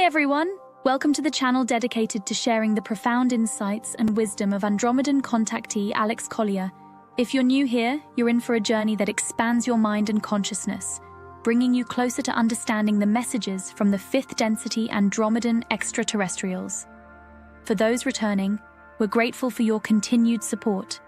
everyone! Welcome to the channel dedicated to sharing the profound insights and wisdom of Andromedan contactee Alex Collier. If you're new here, you're in for a journey that expands your mind and consciousness, bringing you closer to understanding the messages from the 5th density Andromedan extraterrestrials. For those returning, we're grateful for your continued support.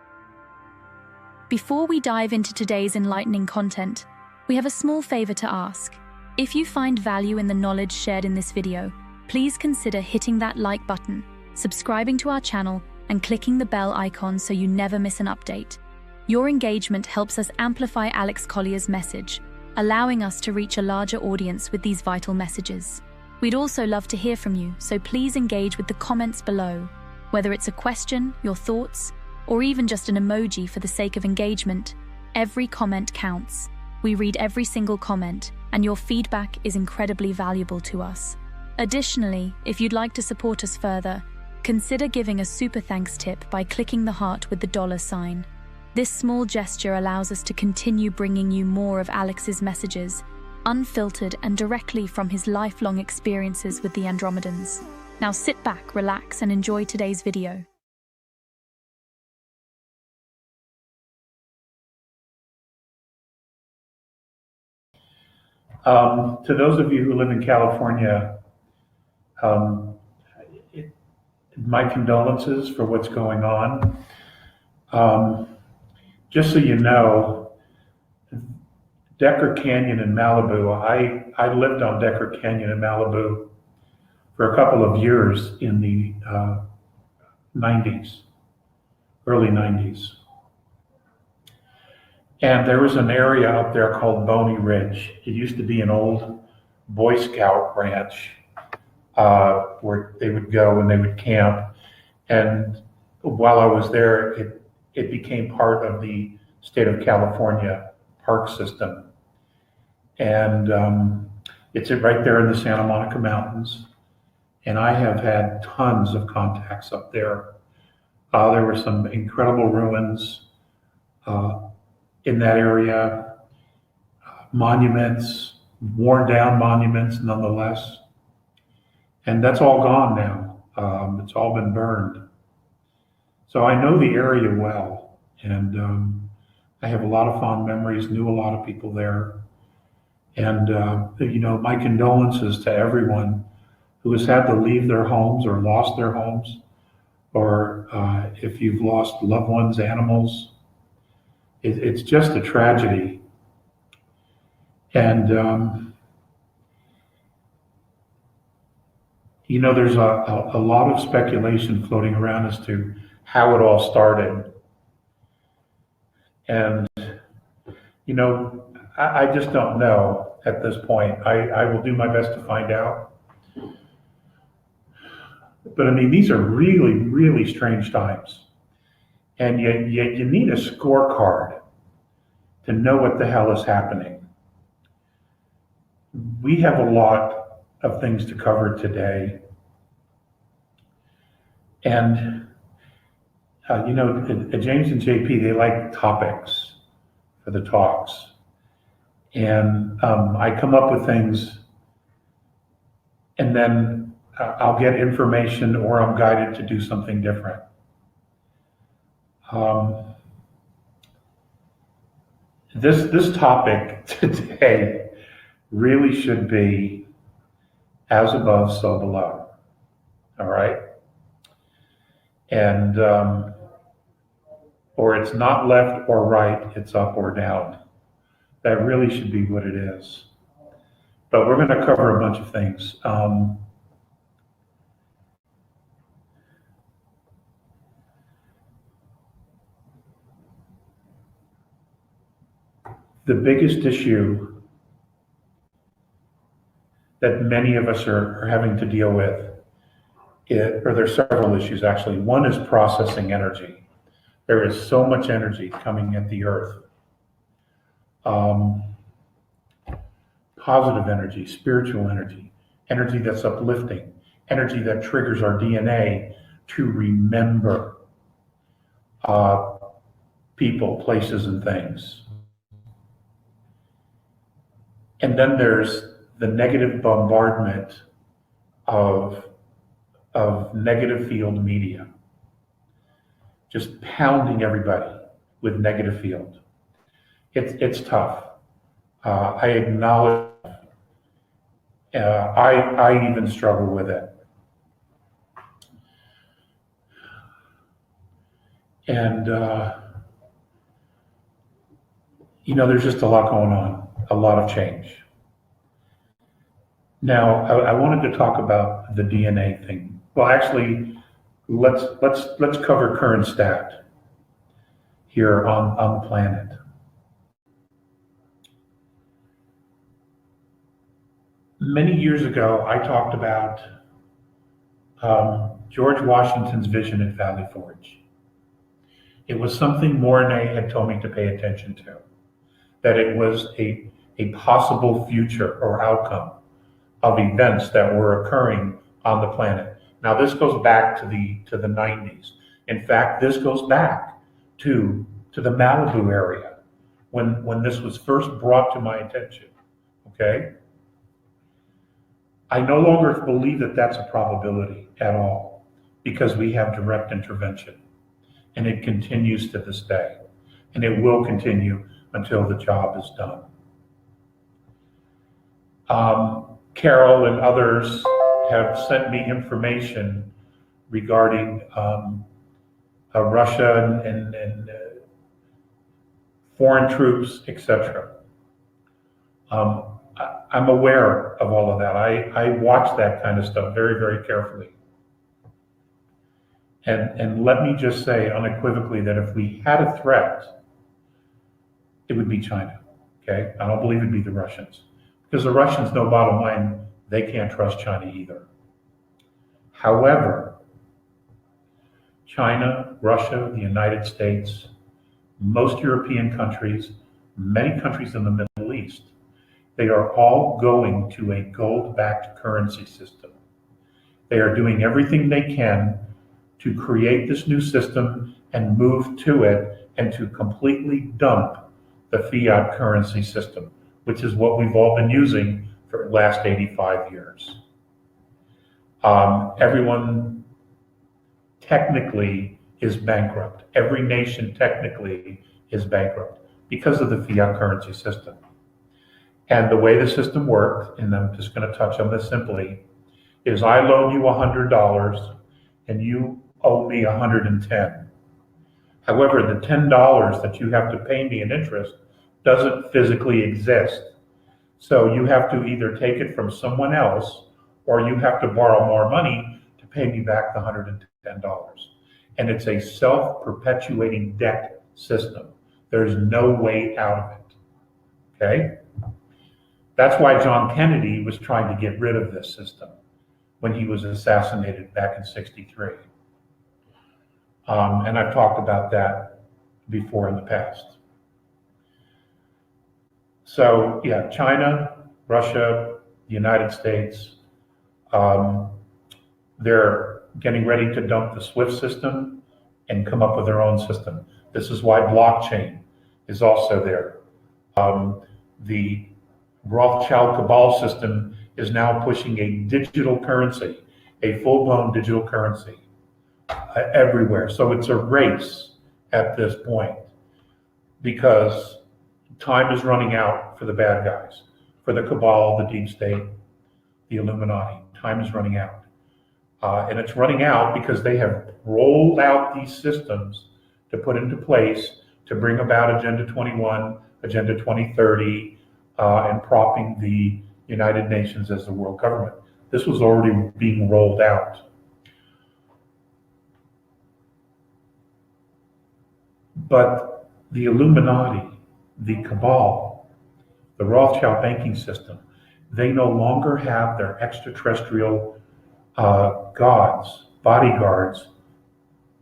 Before we dive into today's enlightening content, we have a small favor to ask. If you find value in the knowledge shared in this video, please consider hitting that like button, subscribing to our channel, and clicking the bell icon so you never miss an update. Your engagement helps us amplify Alex Collier's message, allowing us to reach a larger audience with these vital messages. We'd also love to hear from you, so please engage with the comments below. Whether it's a question, your thoughts, or even just an emoji for the sake of engagement, every comment counts. We read every single comment, and your feedback is incredibly valuable to us. Additionally, if you'd like to support us further, consider giving a super thanks tip by clicking the heart with the $sign. This small gesture allows us to continue bringing you more of Alex's messages, unfiltered and directly from his lifelong experiences with the Andromedans. Now sit back, relax, and enjoy today's video. To those of you who live in California, my condolences for what's going on. Just so you know, Decker Canyon in Malibu, I lived on Decker Canyon in Malibu for a couple of years in the 90s, early 90s. And there was an area up there called Boney Ridge. It used to be an old Boy Scout ranch where they would go and they would camp. And while I was there, it became part of the state of California park system. And it's right there in the Santa Monica Mountains. And I have had tons of contacts up there. There were some incredible ruins in that area, monuments, worn down monuments nonetheless. And that's all gone now. It's all been burned. So I know the area well, and I have a lot of fond memories, knew a lot of people there. And, you know, my condolences to everyone who has had to leave their homes or lost their homes, or if you've lost loved ones, animals. It's just a tragedy. And, you know, there's a lot of speculation floating around as to how it all started. And, you know, I just don't know at this point. I will do my best to find out. But I mean, these are really, really strange times. And yet you need a scorecard to know what the hell is happening. We have a lot of things to cover today. And, you know, James and JP, they like topics for the talks. And I come up with things, and then I'll get information or I'm guided to do something different. This topic today really should be as above, so below. All right? And, or it's not left or right, it's up or down. That really should be what it is. But we're going to cover a bunch of things. The biggest issue that many of us are having to deal with, or there's several issues actually. One is processing energy. There is so much energy coming at the earth. Positive energy, spiritual energy, energy that's uplifting, energy that triggers our DNA to remember people, places, and things. And then there's the negative bombardment of negative field media, just pounding everybody with negative field. It's tough. I acknowledge. I even struggle with it, and there's just a lot going on, a lot of change. Now, I wanted to talk about the DNA thing. Well, actually, let's cover current stat here on the planet. Many years ago, I talked about George Washington's vision at Valley Forge. It was something Mornay had told me to pay attention to, that it was a possible future or outcome of events that were occurring on the planet. Now, this goes back to the 90s. In fact, this goes back to the Malibu area when this was first brought to my attention. Okay? I no longer believe that that's a probability at all, because we have direct intervention, and it continues to this day, and it will continue until the job is done. Carol and others have sent me information regarding Russia and foreign troops, etc. I'm aware of all of that. I watch that kind of stuff very, very carefully. And let me just say unequivocally that if we had a threat, it would be China. Okay? I don't believe it'd be the Russians. Because the Russians know, bottom line, they can't trust China either. However, China, Russia, the United States, most European countries, many countries in the Middle East, they are all going to a gold-backed currency system. They are doing everything they can to create this new system and move to it and to completely dump the fiat currency system, which is what we've all been using for the last 85 years. Everyone technically is bankrupt. Every nation technically is bankrupt because of the fiat currency system. And the way the system worked, and I'm just going to touch on this simply, is I loan you $100 and you owe me 110. However, the $10 that you have to pay me in interest doesn't physically exist. So you have to either take it from someone else or you have to borrow more money to pay me back the $110. And it's a self-perpetuating debt system. There's no way out of it. Okay? That's why John Kennedy was trying to get rid of this system when he was assassinated back in '63. And I've talked about that before in the past. So yeah, China, Russia, the United States, they're getting ready to dump the SWIFT system and come up with their own system. This is why blockchain is also there. The Rothschild Cabal system is now pushing a digital currency, a full-blown digital currency everywhere. So it's a race at this point because time is running out for the bad guys, for the Cabal, the deep state, the Illuminati. Time is running out. And it's running out because they have rolled out these systems to put into place to bring about Agenda 21, Agenda 2030, and propping the United Nations as the world government. This was already being rolled out. But the Illuminati, the Cabal, the Rothschild banking system, they no longer have their extraterrestrial gods, bodyguards,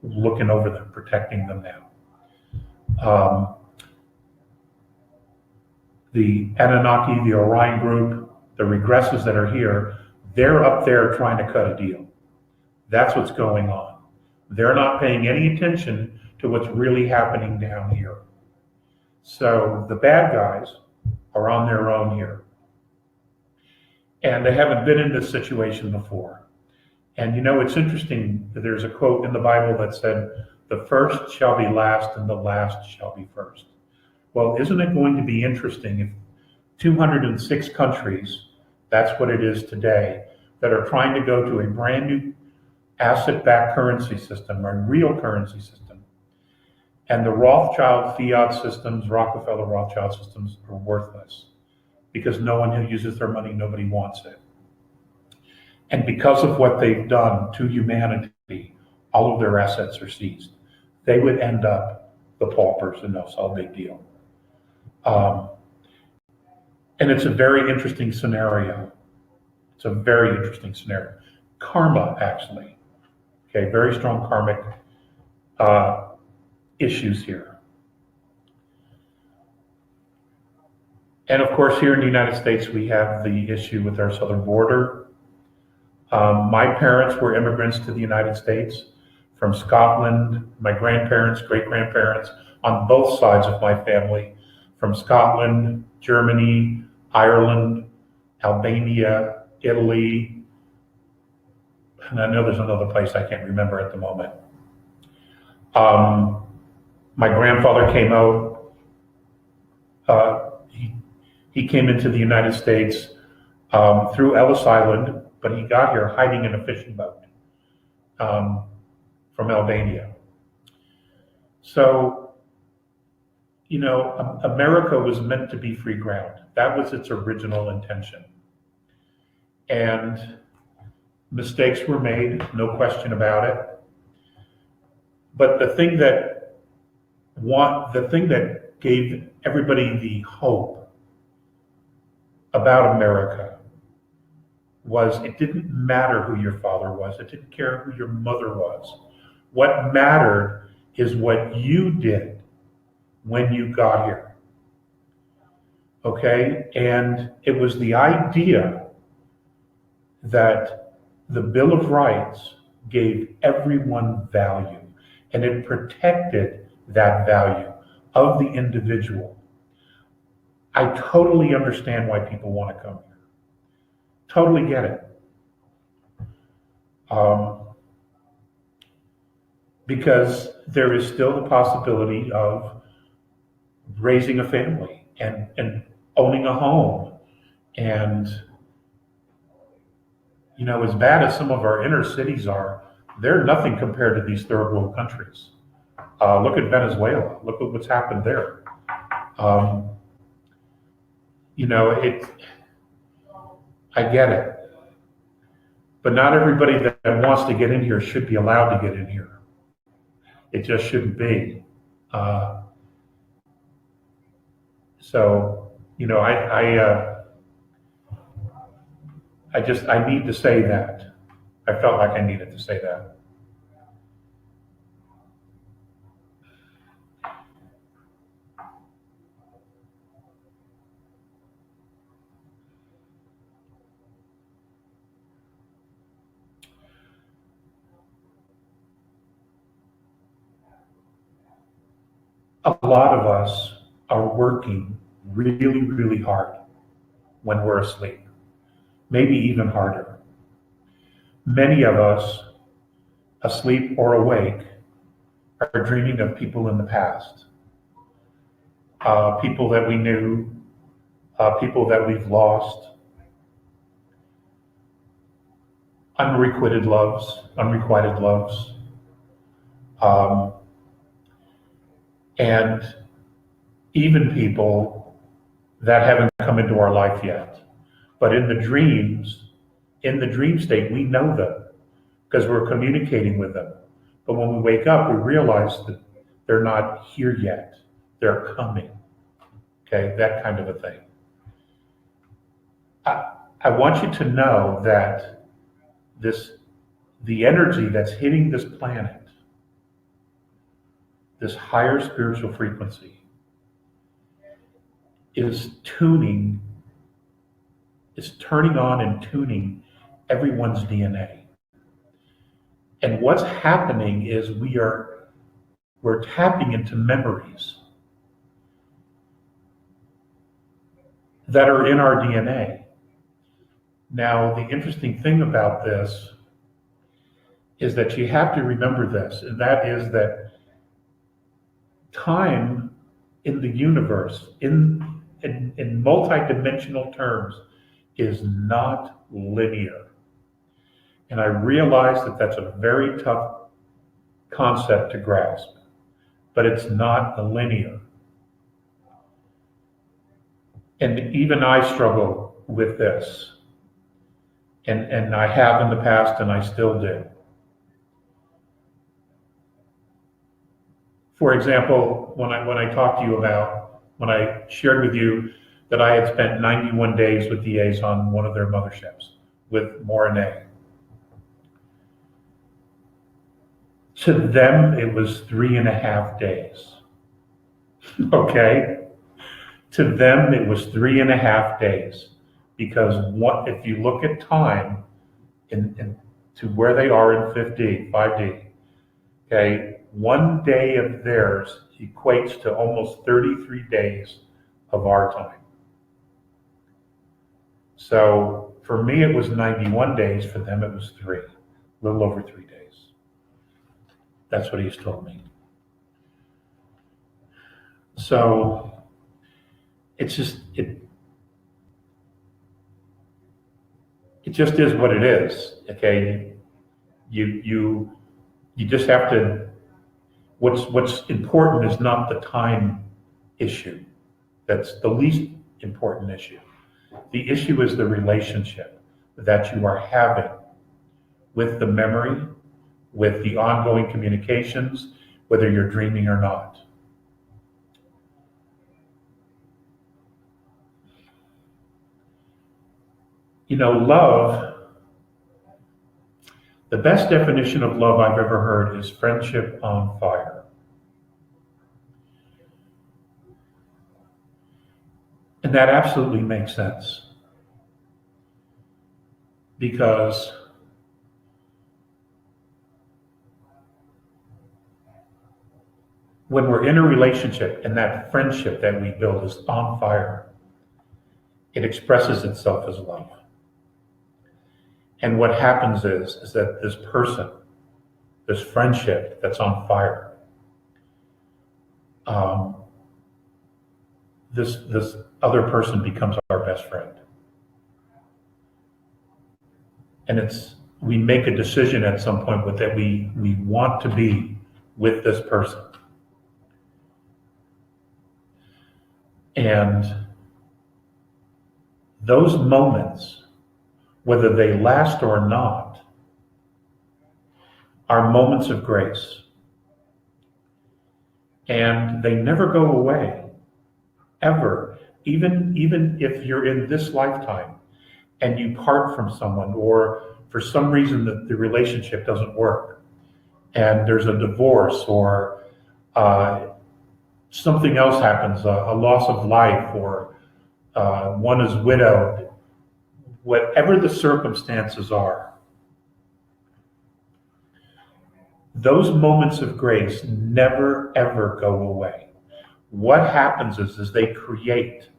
looking over them, protecting them now. The Anunnaki, the Orion group, the regressives that are here, they're up there trying to cut a deal. That's what's going on. They're not paying any attention to what's really happening down here. So the bad guys are on their own here. And they haven't been in this situation before. And you know, it's interesting, there's a quote in the Bible that said, "The first shall be last and the last shall be first." Well, isn't it going to be interesting if 206 countries, that's what it is today, that are trying to go to a brand new asset-backed currency system, or real currency system, and the Rothschild fiat systems, Rockefeller Rothschild systems are worthless because no one who uses their money, nobody wants it. And because of what they've done to humanity, all of their assets are seized. They would end up the paupers, and that's all big deal. And it's a very interesting scenario. It's a very interesting scenario. Karma, actually. Okay, very strong karmic issues here. And of course, here in the United States, we have the issue with our southern border. My parents were immigrants to the United States from Scotland. My grandparents, great-grandparents, on both sides of my family, from Scotland, Germany, Ireland, Albania, Italy, and I know there's another place I can't remember at the moment. My grandfather came out, he came into the United States through Ellis Island, but he got here hiding in a fishing boat from Albania. So, you know, America was meant to be free ground. That was its original intention. And mistakes were made, no question about it. But the thing that gave everybody the hope about America was it didn't matter who your father was. It didn't care who your mother was. What mattered is what you did when you got here. Okay? And it was the idea that the Bill of Rights gave everyone value, and it protected that value of the individual. I totally understand why people want to come here. Totally get it. Because there is still the possibility of raising a family and owning a home. And, you know, as bad as some of our inner cities are, they're nothing compared to these third world countries. Look at Venezuela. Look at what's happened there. You know, I get it. But not everybody that wants to get in here should be allowed to get in here. It just shouldn't be. So, you know, I need to say that. I felt like I needed to say that. A lot of us are working really, really hard when we're asleep, maybe even harder. Many of us, asleep or awake, are dreaming of people in the past, people that we knew, people that we've lost, unrequited loves, unrequited loves. And even people that haven't come into our life yet. But in the dream state, we know them because we're communicating with them. But when we wake up, we realize that they're not here yet. They're coming. Okay, that kind of a thing. I want you to know that the energy that's hitting this planet, this higher spiritual frequency, is turning on and tuning everyone's DNA. And what's happening is we're tapping into memories that are in our DNA. Now, the interesting thing about this is that you have to remember this, and that is that time in the universe, in multi-dimensional terms, is not linear. And I realize that that's a very tough concept to grasp, but it's not linear. And even I struggle with this. And I have in the past, and I still do. For example, when I talked to you about, when I shared with you that I had spent 91 days with DAs on one of their motherships with Morane. To them, it was 3.5 days. Okay? To them, it was 3.5 days. Because if you look at time to where they are in 5D, okay, 1 day of theirs equates to almost 33 days of our time. So for me, it was 91 days. For them, it was a little over 3 days. That's what he's told me. So it's just, it just is what it is. Okay, you just have to. What's important is not the time issue. That's the least important issue. The issue is the relationship that you are having with the memory, with the ongoing communications, whether you're dreaming or not. You know, love, the best definition of love I've ever heard is friendship on fire. And that absolutely makes sense. Because when we're in a relationship and that friendship that we build is on fire, it expresses itself as love. And what happens is that this person, this friendship that's on fire, this other person becomes our best friend. And we make a decision at some point with that we want to be with this person. And those moments, whether they last or not, are moments of grace. And they never go away, ever. Even if you're in this lifetime and you part from someone, or for some reason the relationship doesn't work, and there's a divorce, or something else happens, a loss of life, or one is widowed, whatever the circumstances are, those moments of grace never, ever go away. What happens is they create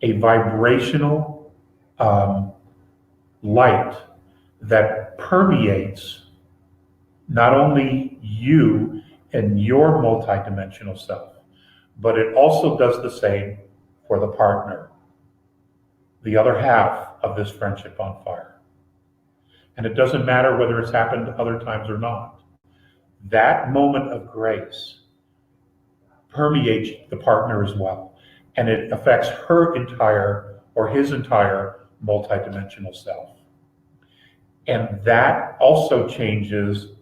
a vibrational light that permeates not only you and your multidimensional self, but it also does the same for the partner, the other half of this friendship on fire. And it doesn't matter whether it's happened other times or not. That moment of grace permeates the partner as well. And it affects her entire or his entire multidimensional self. And that also changes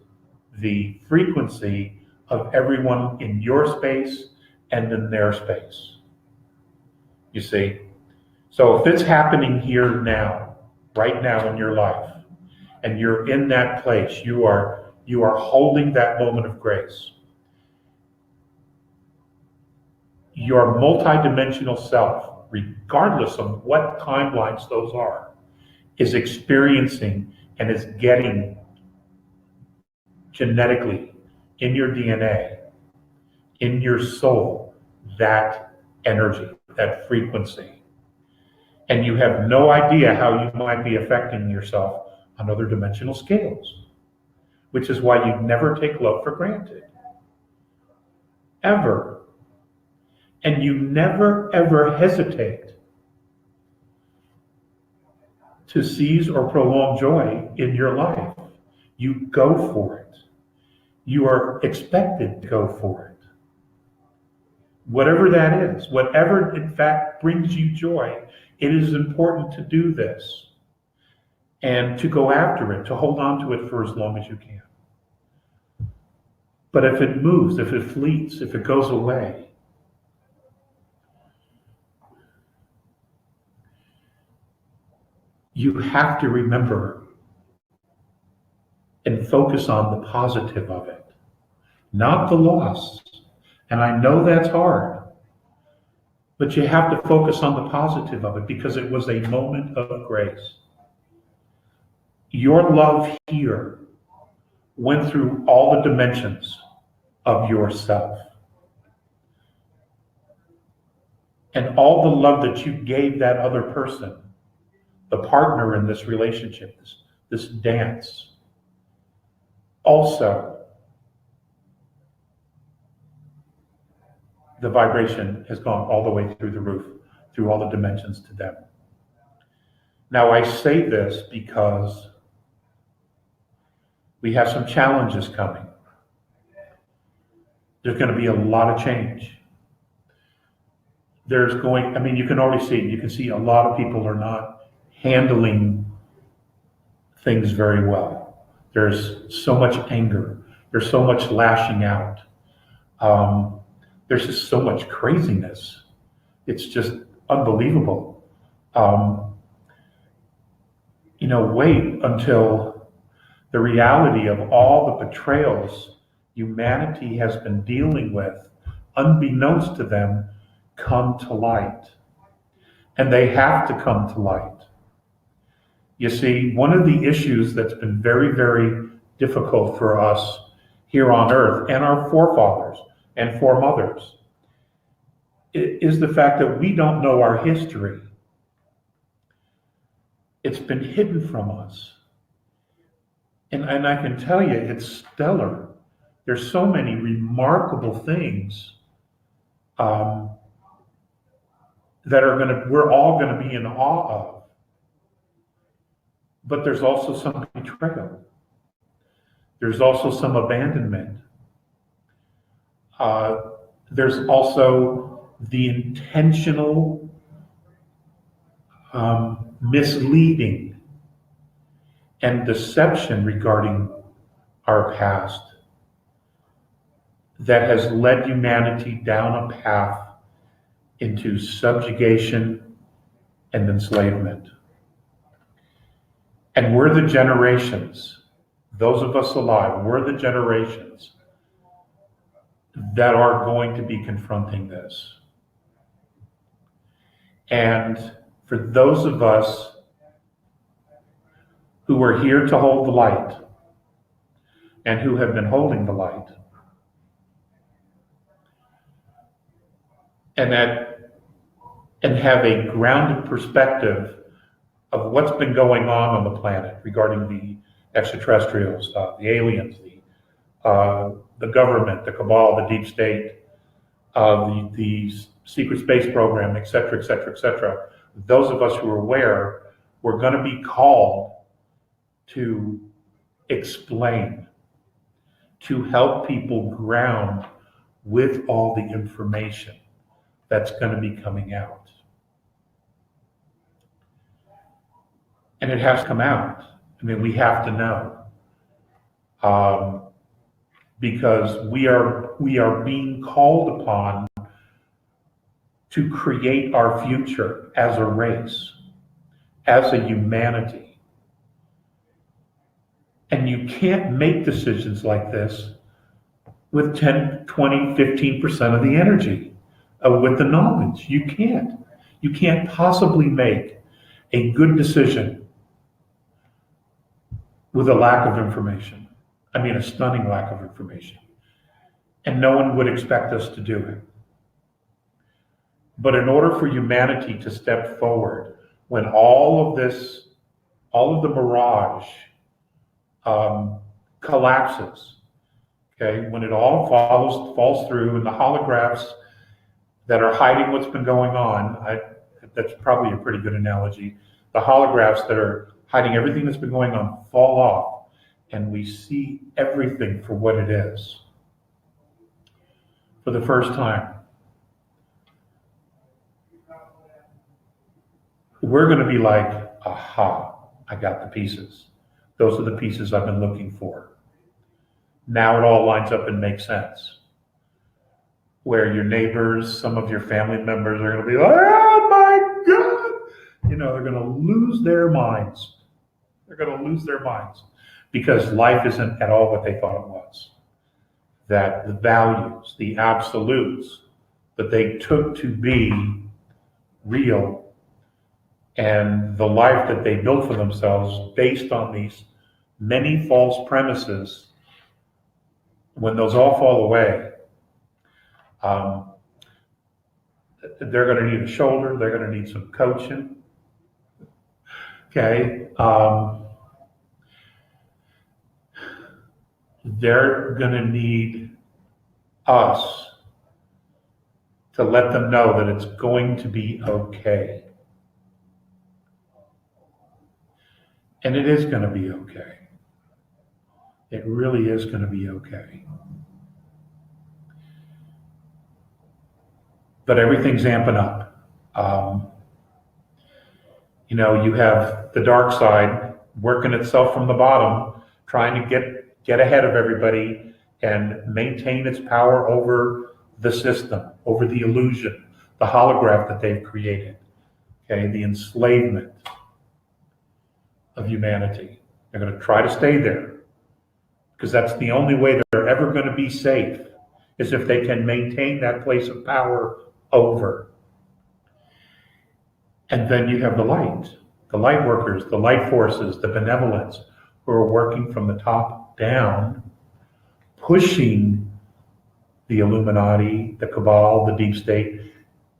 the frequency of everyone in your space and in their space. You see? So if it's happening here now, right now in your life, and you're in that place, you are holding that moment of grace. Your multidimensional self, regardless of what timelines those are, is experiencing and is getting genetically in your DNA, in your soul, that energy, that frequency. And you have no idea how you might be affecting yourself on other dimensional scales, which is why you never take love for granted. Ever. And you never, ever hesitate to seize or prolong joy in your life. You go for it. You are expected to go for it. Whatever that is, whatever in fact brings you joy, it is important to do this and to go after it, to hold on to it for as long as you can. But if it moves, if it fleets, if it goes away, you have to remember and focus on the positive of it, not the loss. And I know that's hard, but you have to focus on the positive of it because it was a moment of grace. Your love here went through all the dimensions of yourself. And all the love that you gave that other person, the partner in this relationship, this dance, also the vibration has gone all the way through the roof, through all the dimensions to them. Now I say this because we have some challenges coming. There's going to be a lot of change. You can already see, you can see a lot of people are not handling things very well. There's so much anger. There's so much lashing out. There's just so much craziness. It's just unbelievable. Wait until the reality of all the betrayals humanity has been dealing with, unbeknownst to them, come to light. And they have to come to light. You see, one of the issues that's been very, very difficult for us here on Earth and our forefathers and foremothers is the fact that we don't know our history. It's been hidden from us. And I can tell you, it's stellar. There's so many remarkable things that we're all gonna be in awe of. But there's also some betrayal. There's also some abandonment. There's also the intentional misleading and deception regarding our past that has led humanity down a path into subjugation and enslavement. And we're the generations, those of us alive, we're the generations that are going to be confronting this. And for those of us who are here to hold the light and who have been holding the light, and have a grounded perspective of what's been going on the planet regarding the extraterrestrials, the aliens, the government, the cabal, the deep state, the secret space program, et cetera, et cetera, et cetera. Those of us who are aware, we're going to be called to explain, to help people ground with all the information that's going to be coming out. And it has to come out. I mean, we have to know. Because we are being called upon to create our future as a race, as a humanity. And you can't make decisions like this with 10, 20, 15% of the energy, with the knowledge. You can't. You can't possibly make a good decision with a lack of information. I mean, a stunning lack of information. And no one would expect us to do it. But in order for humanity to step forward, when all of the mirage collapses, okay, when it all falls through, and the holographs that are hiding what's been going on, that's probably a pretty good analogy. The holographs that are hiding everything that's been going on fall off, and we see everything for what it is for the first time. We're going to be like, aha, I got the pieces. Those are the pieces I've been looking for. Now it all lines up and makes sense. Where your neighbors, some of your family members are going to be like, oh my God! You know, they're going to lose their minds. They're going to lose their minds because life isn't at all what they thought it was. That the values, the absolutes that they took to be real, and the life that they built for themselves based on these many false premises, when those all fall away, they're going to need a shoulder, they're going to need some coaching. Okay. They're going to need us to let them know that it's going to be okay. And it is going to be okay. It really is going to be okay. But everything's amping up. You know, you have the dark side working itself from the bottom, trying to get ahead of everybody and maintain its power over the system, over the illusion, the holograph that they've created. Okay, the enslavement of humanity. They're going to try to stay there because that's the only way they're ever going to be safe, is if they can maintain that place of power over. And then you have the light workers, the light forces, the benevolents, who are working from the top down, pushing the Illuminati, the Cabal, the deep state,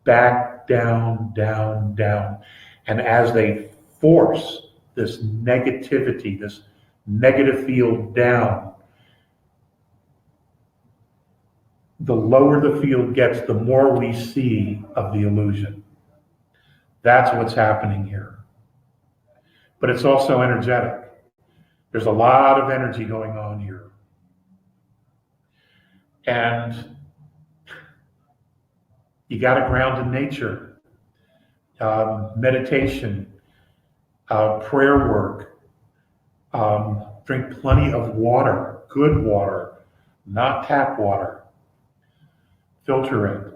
back down, down, down. And as they force this negativity, this negative field down, the lower the field gets, the more we see of the illusion. That's what's happening here. But it's also energetic. There's a lot of energy going on here. And you got to ground in nature, meditation, prayer work, drink plenty of water, good water, not tap water. Filter it.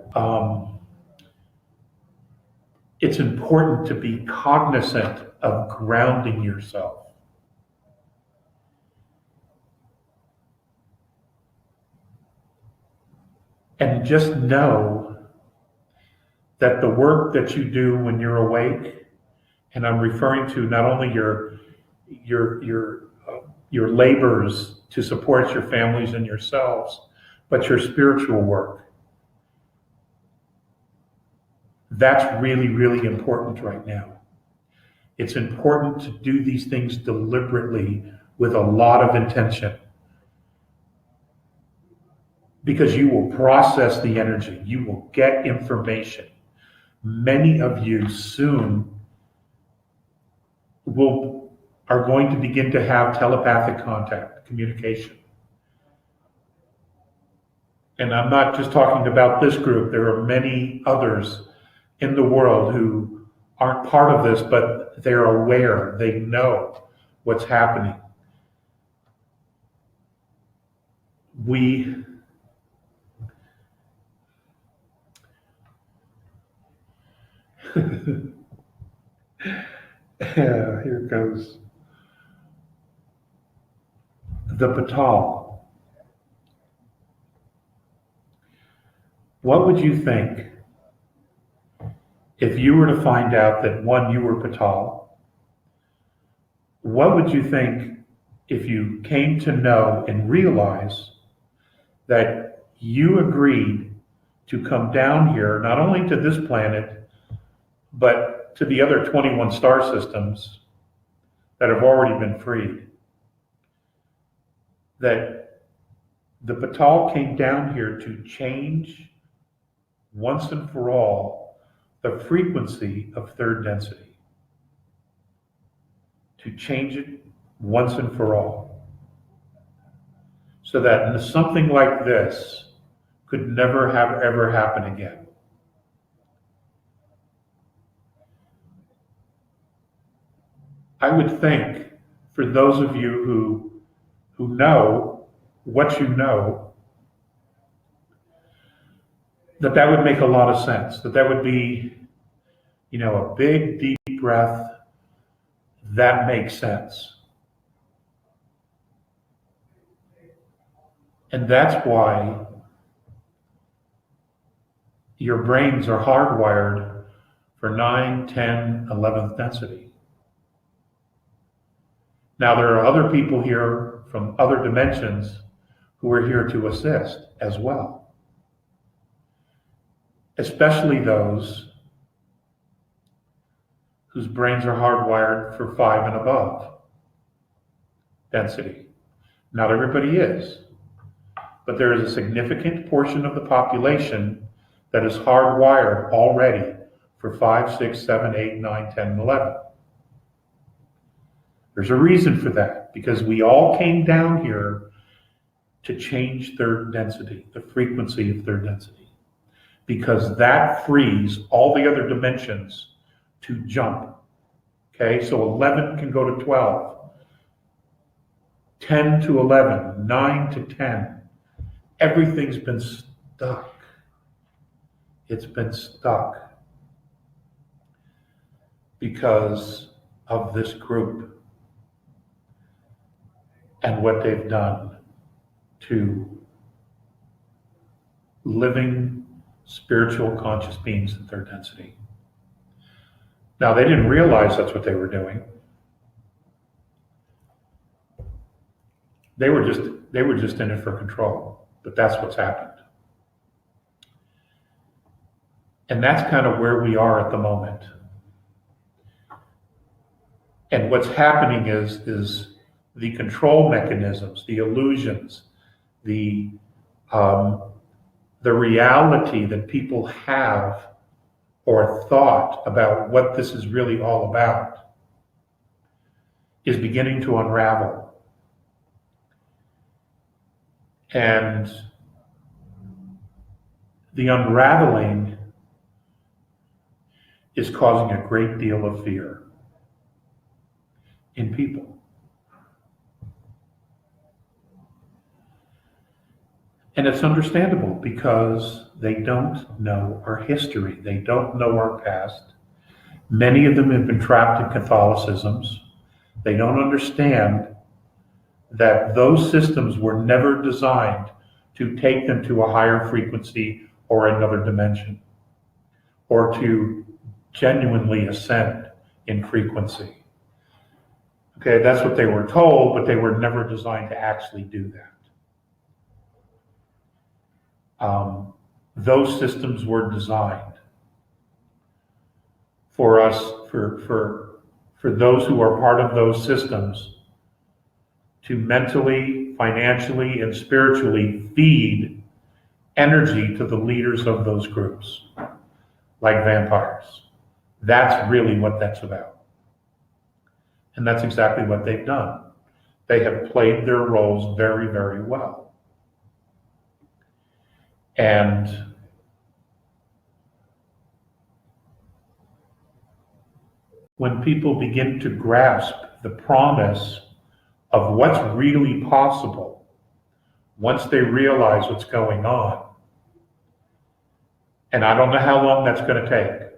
It's important to be cognizant of grounding yourself. And just know that the work that you do when you're awake, and I'm referring to not only your labors to support your families and yourselves, but your spiritual work. That's really, really important right now. It's important to do these things deliberately with a lot of intention, because you will process the energy, you will get information. Many of you soon are going to begin to have telepathic contact, communication. And I'm not just talking about this group, there are many others in the world who aren't part of this, but they're aware, they know what's happening. Here goes. The Patal. What would you think if you were to find out that, one, you were Patal? What would you think if you came to know and realize that you agreed to come down here, not only to this planet, but to the other 21 star systems that have already been freed, that the Batal came down here to change once and for all the frequency of third density, to change it once and for all, so that something like this could never have ever happen again. I would think, for those of you who know what you know, that would make a lot of sense. That would be, a big, deep breath. That makes sense. And that's why your brains are hardwired for 9, 10, 11th density. Now, there are other people here from other dimensions who are here to assist as well, especially those whose brains are hardwired for 5 and above density. Not everybody is, but there is a significant portion of the population that is hardwired already for 5, 6, 7, 8, 9, 10, and 11. There's a reason for that, because we all came down here to change third density, the frequency of third density, because that frees all the other dimensions to jump. Okay, so 11 can go to 12, 10 to 11, 9 to 10. Everything's been stuck. It's been stuck because of this group and what they've done to living spiritual conscious beings in third density. Now, they didn't realize that's what they were doing. They were just in it for control, but that's what's happened. And that's kind of where we are at the moment. And what's happening is the control mechanisms, the illusions, the reality that people have or thought about what this is really all about is beginning to unravel. And the unraveling is causing a great deal of fear in people. And it's understandable, because they don't know our history. They don't know our past. Many of them have been trapped in Catholicisms. They don't understand that those systems were never designed to take them to a higher frequency or another dimension, or to genuinely ascend in frequency. Okay, that's what they were told, but they were never designed to actually do that. Those systems were designed for us, for those who are part of those systems, to mentally, financially, and spiritually feed energy to the leaders of those groups, like vampires. That's really what that's about. And that's exactly what they've done. They have played their roles very, very well. And when people begin to grasp the promise of what's really possible, once they realize what's going on, and I don't know how long that's going to take,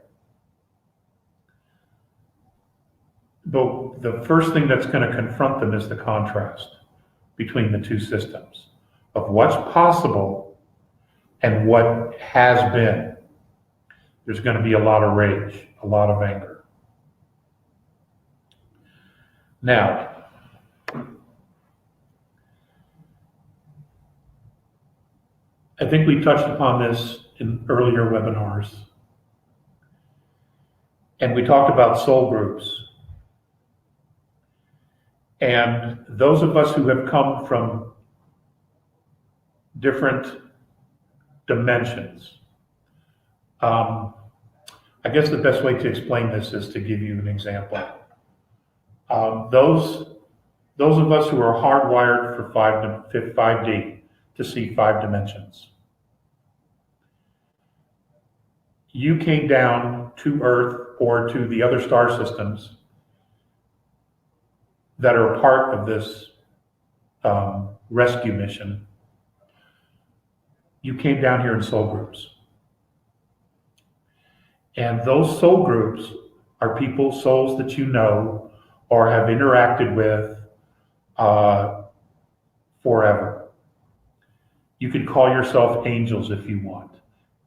but the first thing that's going to confront them is the contrast between the two systems of what's possible and what has been. There's going to be a lot of rage, a lot of anger. Now, I think we touched upon this in earlier webinars. And we talked about soul groups. And those of us who have come from different dimensions, I guess the best way to explain this is to give you an example. Those of us who are hardwired for 5D to see 5 dimensions. You came down to Earth or to the other star systems that are a part of this rescue mission. You came down here in soul groups. And those soul groups are people, souls that you know or have interacted with forever. You could call yourself angels if you want.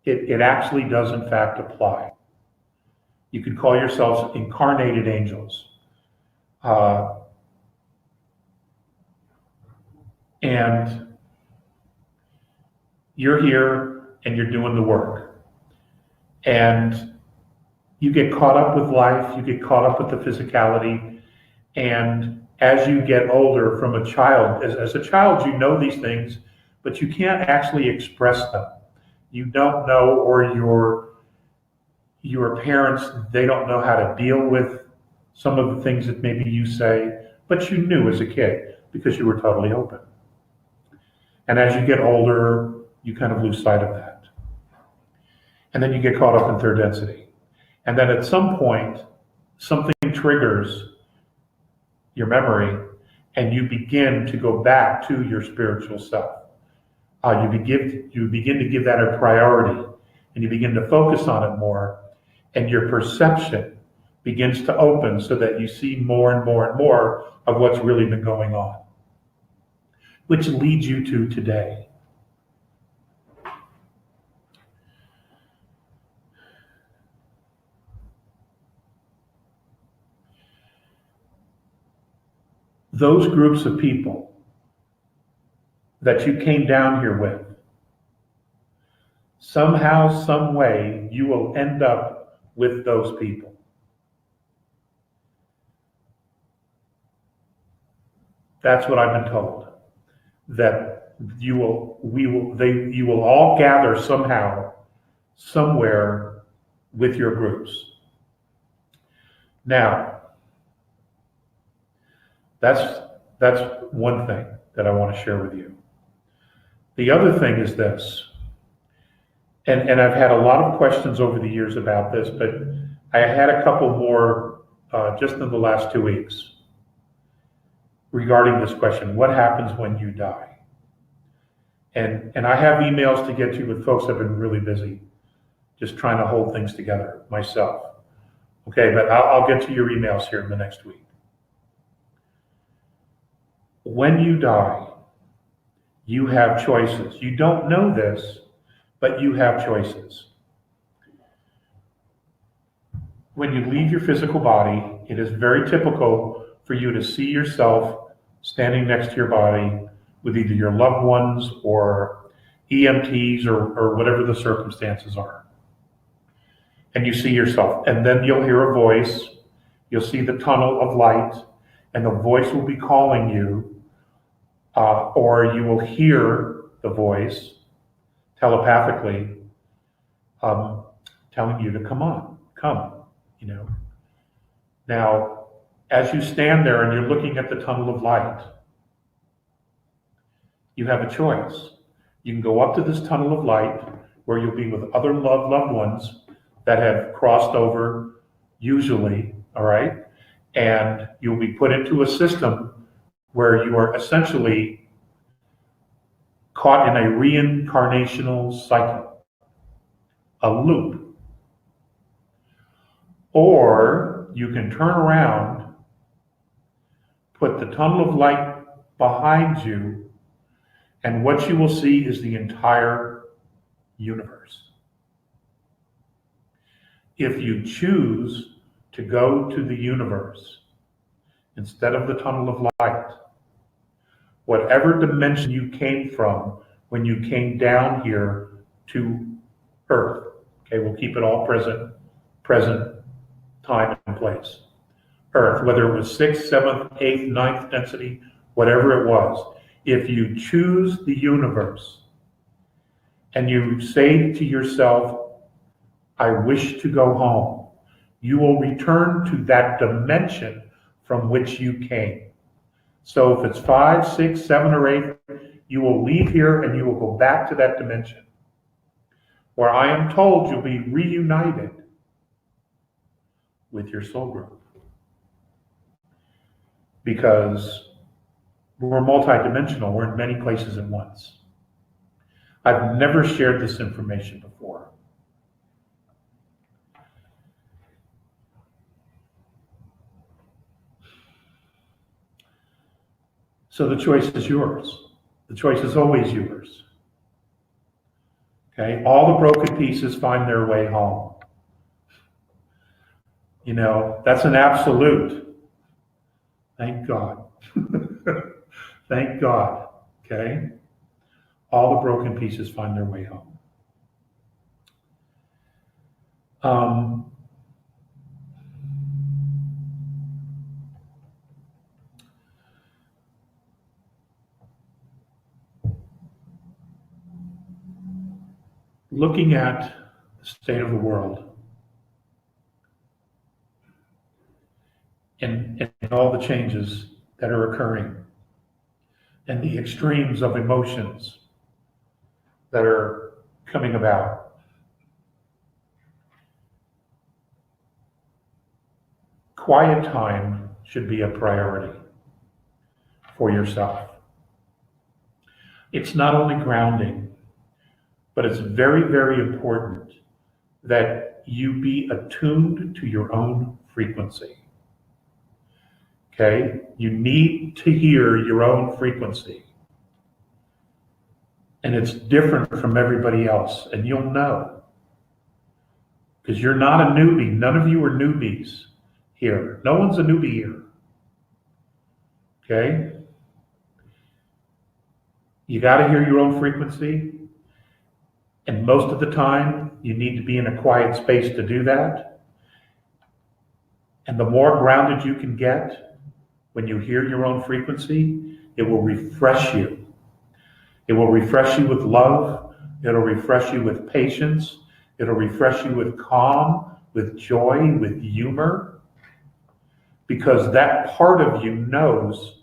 It actually does in fact apply. You could call yourselves incarnated angels. And you're here and you're doing the work. And you get caught up with life, you get caught up with the physicality, and as you get older from a child, as a child you know these things, but you can't actually express them. You don't know, or your parents, they don't know how to deal with some of the things that maybe you say, but you knew as a kid because you were totally open. And as you get older, you kind of lose sight of that. And then you get caught up in third density. And then at some point, something triggers your memory and you begin to go back to your spiritual self. You begin to give that a priority and you begin to focus on it more, and your perception begins to open so that you see more and more and more of what's really been going on, which leads you to today. Those groups of people that you came down here with, somehow, some way, you will end up with those people. That's what I've been told. That you will all gather somehow, somewhere with your groups. Now, that's one thing that I want to share with you. The other thing is this, and I've had a lot of questions over the years about this, but I had a couple more just in the last 2 weeks regarding this question: what happens when you die? And I have emails to get to, but folks have been really busy just trying to hold things together myself. Okay, but I'll get to your emails here in the next week. When you die, you have choices. You don't know this, but you have choices. When you leave your physical body, it is very typical for you to see yourself standing next to your body with either your loved ones or EMTs or whatever the circumstances are. And you see yourself, and then you'll hear a voice, you'll see the tunnel of light, and the voice will be calling you, or you will hear the voice telepathically telling you to come, you know. Now, as you stand there and you're looking at the tunnel of light, you have a choice. You can go up to this tunnel of light where you'll be with other loved ones that have crossed over, usually, all right? And you'll be put into a system where you are essentially caught in a reincarnational cycle, a loop. Or you can turn around, put the tunnel of light behind you, and what you will see is the entire universe. If you choose to go to the universe instead of the tunnel of light, whatever dimension you came from when you came down here to Earth, okay, we'll keep it all present time and place. Earth, whether it was 6th, 7th, 8th, 9th density, whatever it was. If you choose the universe and you say to yourself, I wish to go home, you will return to that dimension from which you came. So if it's 5, 6, 7, or 8, you will leave here and you will go back to that dimension where I am told you'll be reunited with your soul group. Because we're multidimensional, we're in many places at once. I've never shared this information before. So the choice is yours. The choice is always yours. Okay? All the broken pieces find their way home. You know, that's an absolute. Thank God. Thank God. Okay? All the broken pieces find their way home. Looking at the state of the world and all the changes that are occurring and the extremes of emotions that are coming about, quiet time should be a priority for yourself. It's not only grounding, but it's very, very important that you be attuned to your own frequency. Okay? You need to hear your own frequency. And it's different from everybody else, and you'll know. Because you're not a newbie. None of you are newbies here. No one's a newbie here. Okay? You got to hear your own frequency. And most of the time, you need to be in a quiet space to do that. And the more grounded you can get when you hear your own frequency, it will refresh you. It will refresh you with love. It'll refresh you with patience. It'll refresh you with calm, with joy, with humor. Because that part of you knows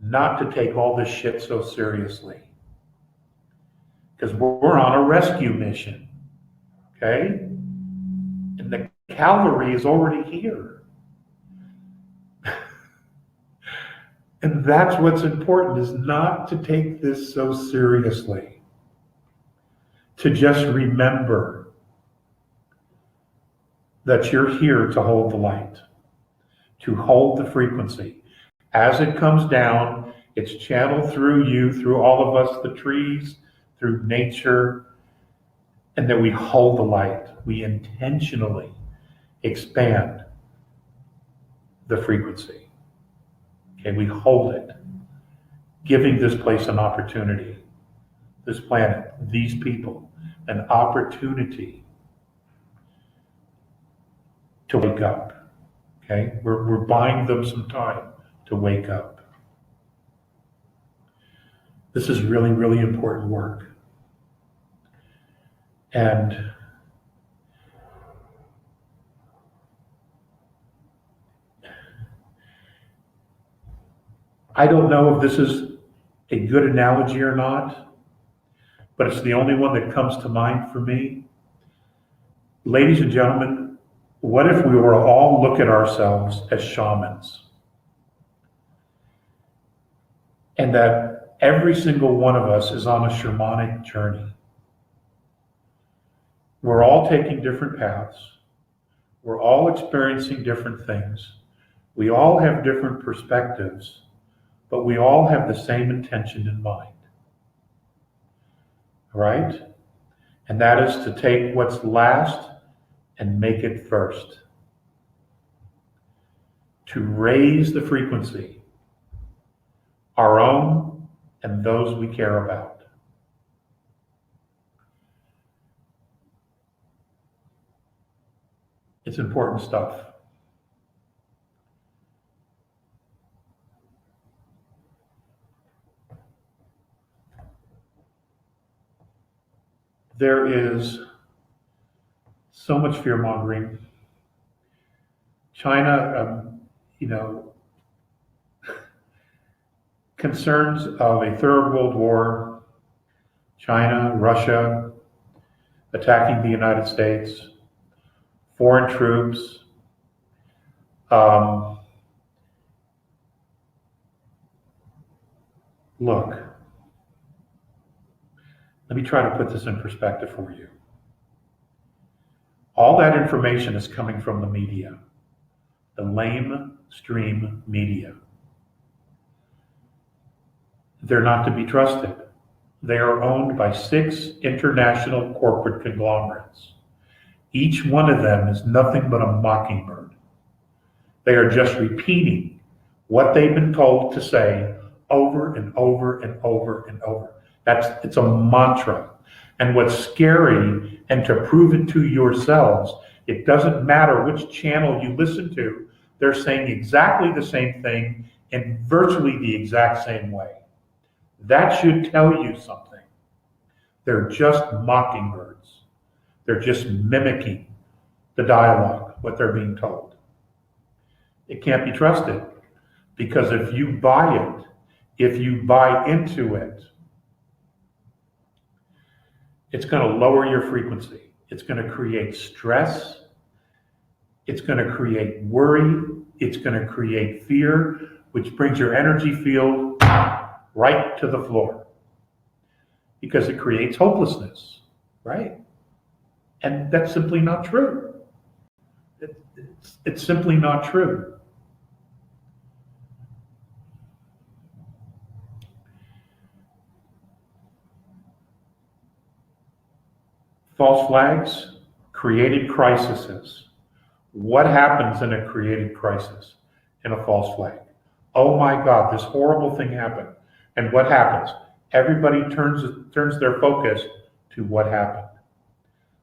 not to take all this shit so seriously. Because we're on a rescue mission, okay? And the cavalry is already here. And that's what's important, is not to take this so seriously. To just remember that you're here to hold the light, to hold the frequency. As it comes down, it's channeled through you, through all of us, the trees, through nature, and that we hold the light. We intentionally expand the frequency. Okay, we hold it, giving this place an opportunity, this planet, these people, an opportunity to wake up. Okay, we're buying them some time to wake up. This is really, really important work. And I don't know if this is a good analogy or not, but it's the only one that comes to mind for me. Ladies and gentlemen, what if we were all look at ourselves as shamans? And that every single one of us is on a shamanic journey. We're all taking different paths. We're all experiencing different things. We all have different perspectives, but we all have the same intention in mind. Right? And that is to take what's last and make it first. To raise the frequency, our own and those we care about. It's important stuff. There is so much fear mongering. China, concerns of a third world war, China, Russia attacking the United States, foreign troops. Look, let me try to put this in perspective for you. All that information is coming from the media, the lamestream media. They're not to be trusted. They are owned by 6 international corporate conglomerates. Each one of them is nothing but a mockingbird. They are just repeating what they've been told to say over and over and over and over. It's a mantra. And what's scary, and to prove it to yourselves, it doesn't matter which channel you listen to, they're saying exactly the same thing in virtually the exact same way. That should tell you something. They're just mockingbirds. They're just mimicking the dialogue, what they're being told. It can't be trusted, because if you buy it, if you buy into it, it's going to lower your frequency. It's going to create stress. It's going to create worry. It's going to create fear, which brings your energy field right to the floor, because it creates hopelessness, right? And that's simply not true. It's simply not true. False flags, created crises. What happens in a created crisis, in a false flag? Oh my God, this horrible thing happened. And what happens? Everybody turns their focus to what happened.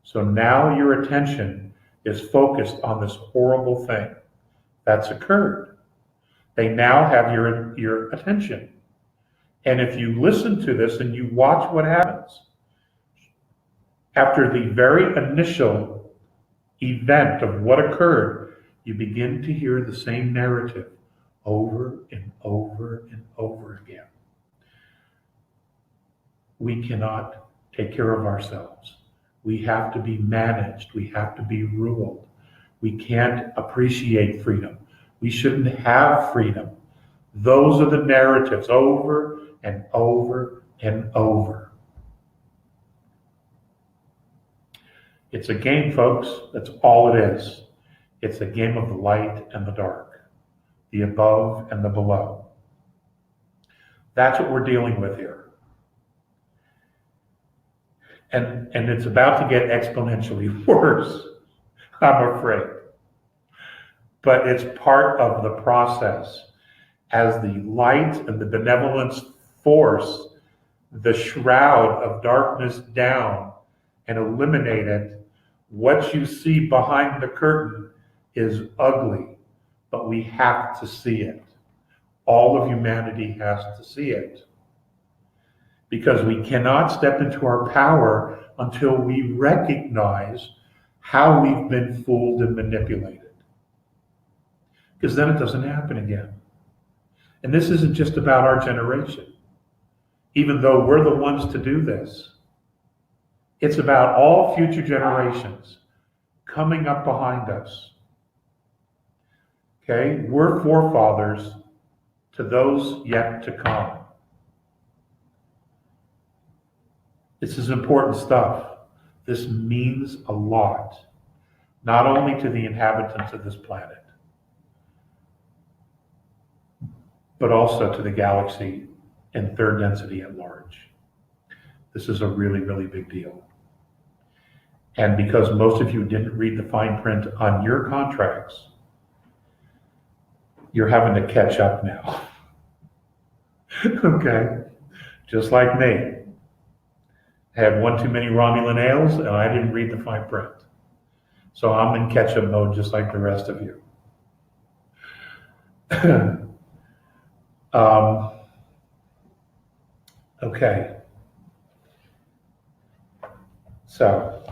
So now your attention is focused on this horrible thing that's occurred. They now have your attention. And if you listen to this and you watch what happens, after the very initial event of what occurred, you begin to hear the same narrative over and over and over again. We cannot take care of ourselves. We have to be managed. We have to be ruled. We can't appreciate freedom. We shouldn't have freedom. Those are the narratives over and over and over. It's a game, folks. That's all it is. It's a game of the light and the dark, the above and the below. That's what we're dealing with here. And it's about to get exponentially worse, I'm afraid. But it's part of the process. As the light and the benevolence force the shroud of darkness down and eliminate it, what you see behind the curtain is ugly, but we have to see it. All of humanity has to see it. Because we cannot step into our power until we recognize how we've been fooled and manipulated. Because then it doesn't happen again. And this isn't just about our generation, even though we're the ones to do this. It's about all future generations coming up behind us. Okay? We're forefathers to those yet to come. This is important stuff. This means a lot, not only to the inhabitants of this planet, but also to the galaxy and third density at large. This is a really, really big deal. And because most of you didn't read the fine print on your contracts, you're having to catch up now. Okay? Just like me. I had one too many Romulan ales, and I didn't read the fine print. So I'm in catch-up mode just like the rest of you. Okay. So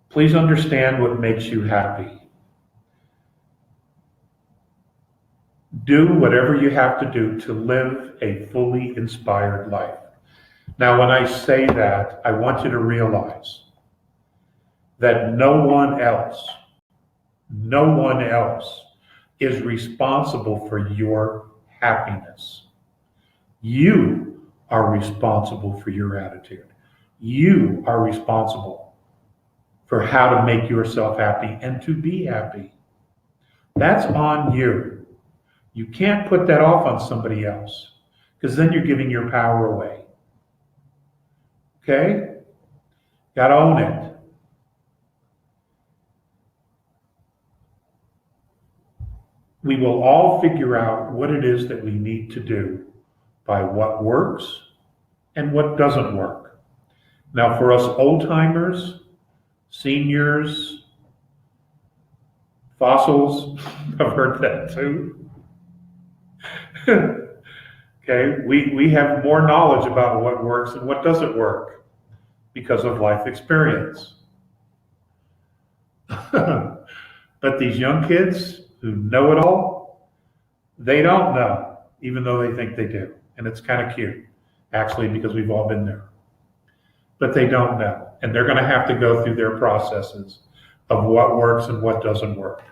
please understand what makes you happy. Do whatever you have to do to live a fully inspired life. Now, when I say that, I want you to realize that no one else is responsible for your happiness. You are responsible for your attitude. You are responsible for how to make yourself happy and to be happy. That's on you. You can't put that off on somebody else, because then you're giving your power away. Okay? Gotta own it. We will all figure out what it is that we need to do by what works and what doesn't work. Now, for us old-timers, seniors, fossils, I've heard that too. Okay, we have more knowledge about what works and what doesn't work because of life experience. But these young kids who know it all, they don't know, even though they think they do. And it's kind of cute, actually, because we've all been there. But they don't know. And they're going to have to go through their processes of what works and what doesn't work.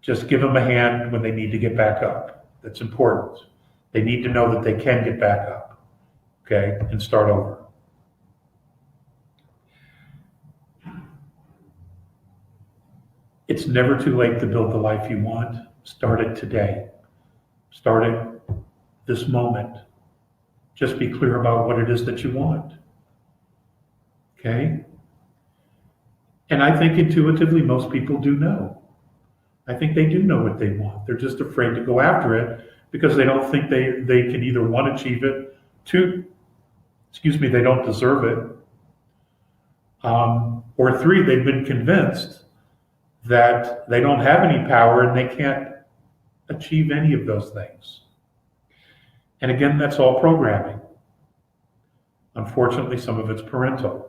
Just give them a hand when they need to get back up. That's important. They need to know that they can get back up, okay, and start over. It's never too late to build the life you want. Start it today. Start it this moment. Just be clear about what it is that you want. Okay? And I think intuitively most people do know. I think they do know what they want. They're just afraid to go after it because they don't think they can either, one, achieve it, two, they don't deserve it, or three, they've been convinced that they don't have any power and they can't achieve any of those things. And again, that's all programming. Unfortunately, some of it's parental.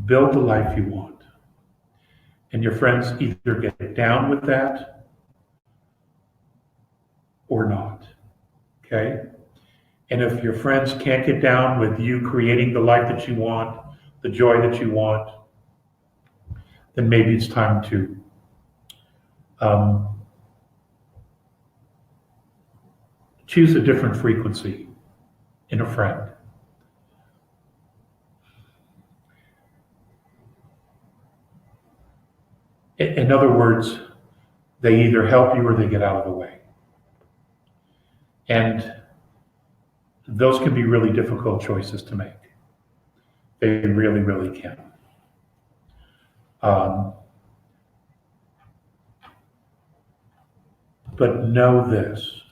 Build the life you want. And your friends either get down with that or not. Okay? And if your friends can't get down with you creating the life that you want, the joy that you want, then maybe it's time to choose a different frequency in a friend. In other words, they either help you or they get out of the way. And those can be really difficult choices to make. They really, really can. But know this.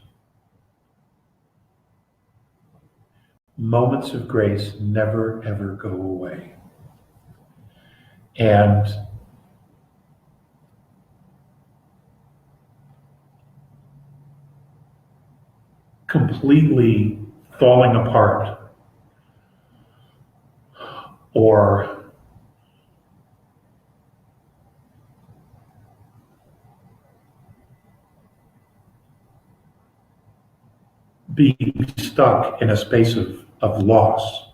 Moments of grace never, ever go away. And completely falling apart or being stuck in a space of loss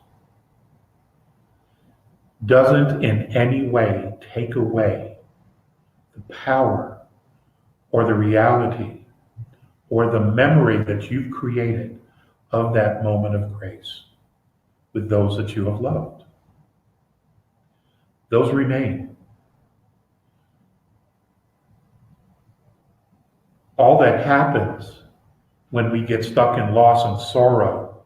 doesn't in any way take away the power or the reality or the memory that you've created of that moment of grace with those that you have loved. Those remain. All that happens when we get stuck in loss and sorrow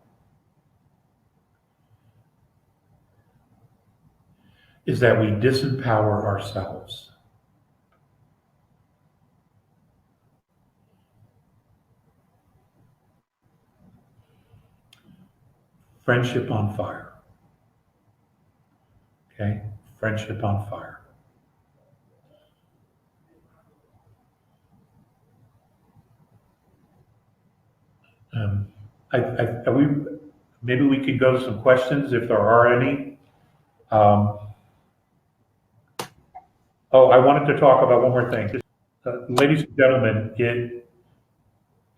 is that we disempower ourselves. Friendship on fire. Okay, friendship on fire. Maybe we could go to some questions if there are any. I wanted to talk about one more thing. Ladies and gentlemen,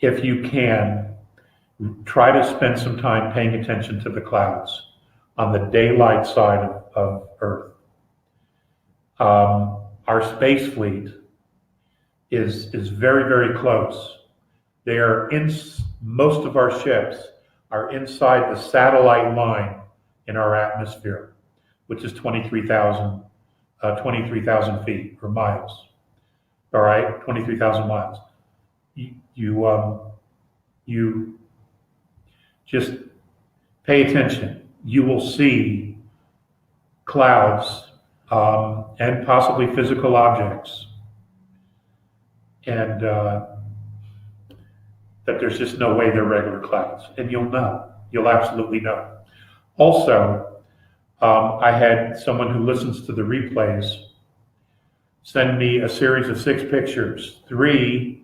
if you can, try to spend some time paying attention to the clouds on the daylight side of Earth. Our space fleet is very, very close. They are most of our ships are inside the satellite line in our atmosphere, which is 23,000 feet or miles. All right, 23,000 miles. You just pay attention. You will see clouds and possibly physical objects, and that there's just no way they're regular clouds, and you'll know. You'll absolutely know. Also, I had someone who listens to the replays send me a series of 6 pictures, 3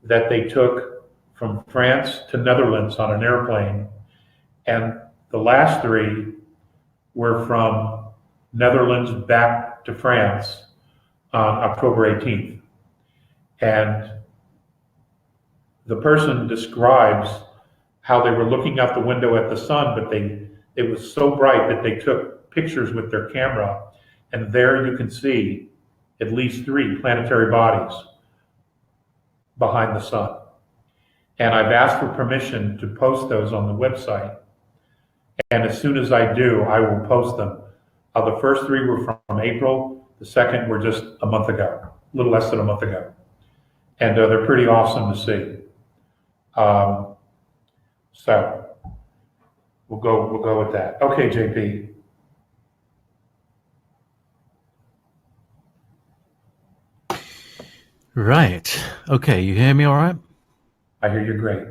that they took from France to Netherlands on an airplane, and the last 3 were from Netherlands back to France on October 18th. And the person describes how they were looking out the window at the sun, but it was so bright that they took pictures with their camera, and there you can see at least 3 planetary bodies behind the sun. And I've asked for permission to post those on the website, and as soon as I do, I will post them. The first 3 were from April, the second were just a month ago, a little less than a month ago. And they're pretty awesome to see. So we'll go with that. Okay, JP. Right. Okay, you hear me all right? I hear you great.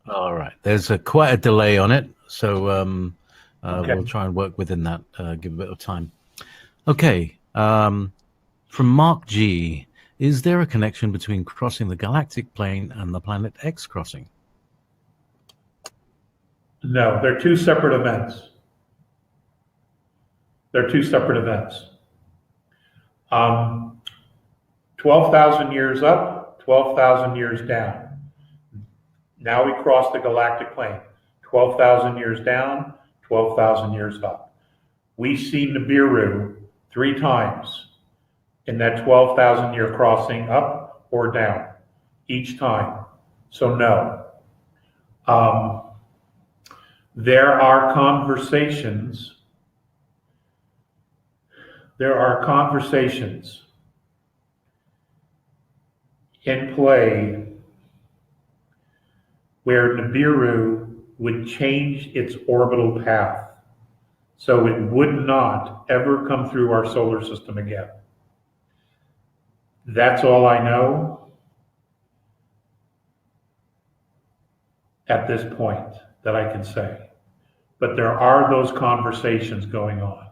All right. There's quite a delay on it, so Okay. we'll try and work within that, give a bit of time. Okay. From Mark G, is there a connection between crossing the galactic plane and the planet X crossing? No, they're 2 separate events. They're 2 separate events. 12,000 years up, 12,000 years down. Now we cross the galactic plane. 12,000 years down, 12,000 years up. We see Nibiru 3 times in that 12,000 year crossing, up or down, each time. So no. There are conversations in play where Nibiru would change its orbital path, so it would not ever come through our solar system again. That's all I know at this point that I can say. But there are those conversations going on.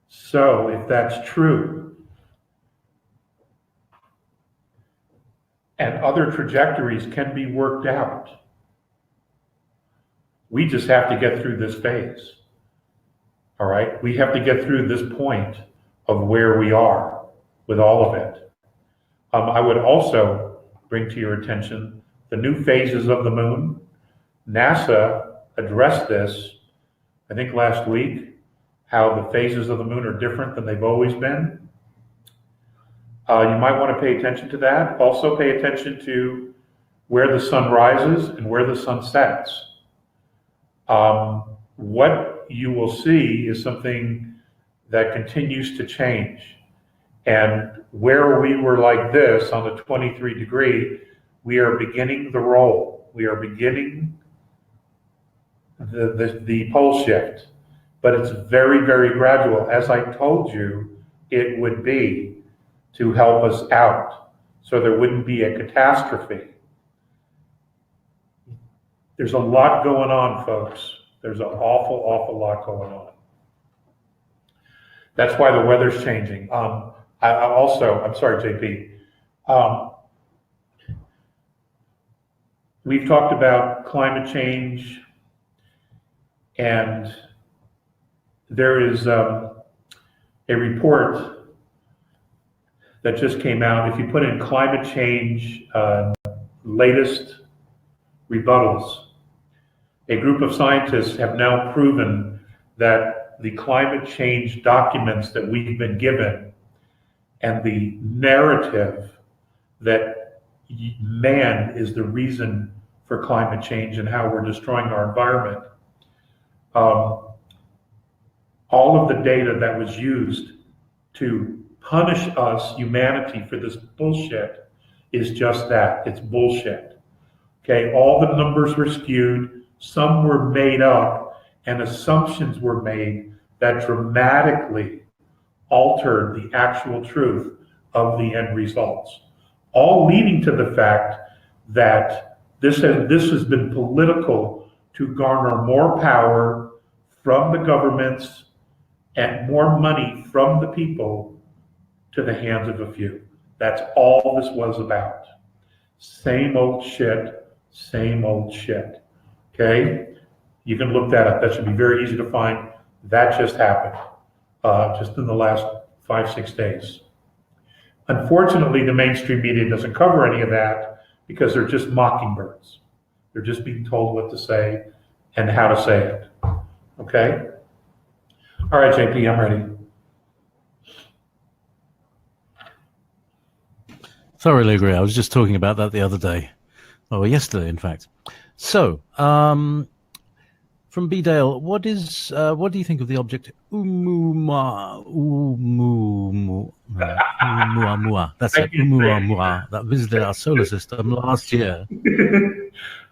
So if that's true, and other trajectories can be worked out, we just have to get through this phase. All right? We have to get through this point of where we are with all of it. I would also bring to your attention the new phases of the moon. NASA addressed this, I think last week, how the phases of the moon are different than they've always been. You might want to pay attention to that. Also pay attention to where the sun rises and where the sun sets. What you will see is something that continues to change. And where we were like this on the 23 degree, we are beginning the roll. We are beginning the pole shift. But it's very, very gradual. As I told you, it would be to help us out so there wouldn't be a catastrophe. There's a lot going on, folks. There's an awful lot going on. That's why the weather's changing. I'm sorry, JP. We've talked about climate change, and there is a report that just came out. If you put in climate change latest rebuttals, a group of scientists have now proven that the climate change documents that we've been given and the narrative that man is the reason for climate change and how we're destroying our environment, all of the data that was used to punish us, humanity, for this bullshit is just that. It's bullshit. Okay, all the numbers were skewed, some were made up, and assumptions were made that dramatically altered the actual truth of the end results, all leading to the fact that this has been political to garner more power from the governments and more money from the people to the hands of a few. That's all this was about. Same old shit, same old shit. Okay? You can look that up. That should be very easy to find. That just happened, just in the last 5-6 days. Unfortunately, the mainstream media doesn't cover any of that because they're just mockingbirds. They're just being told what to say and how to say it. Okay? All right, JP, I'm ready. Thoroughly agree. I was just talking about that the other day. Or yesterday, in fact. So, from B. Dale, what do you think of the object Oumuamua? That's it, Oumuamua, that visited our solar system last year.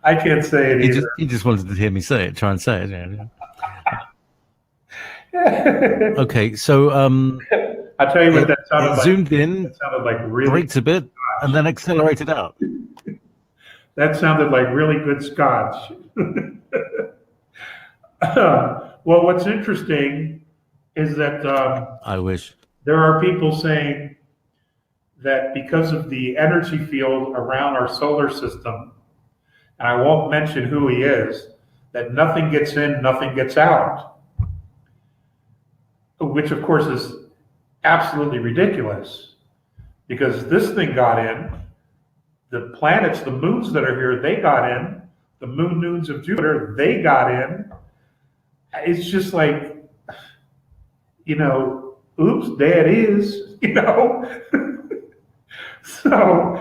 I can't say it either. He just wanted to hear me say it, try and say it. Yeah. Okay, so I'll tell you what that sounded like. Zoomed in, that sounded like really braked a bit, and then accelerated out. That sounded like really good Scotch. Well, what's interesting is that I wish there are people saying that because of the energy field around our solar system, and I won't mention who he is, that nothing gets in, nothing gets out, which of course is absolutely ridiculous, because this thing got in. The planets, the moons that are here, they got in. The moons of Jupiter, they got in. It's just like, oops, there it is, So,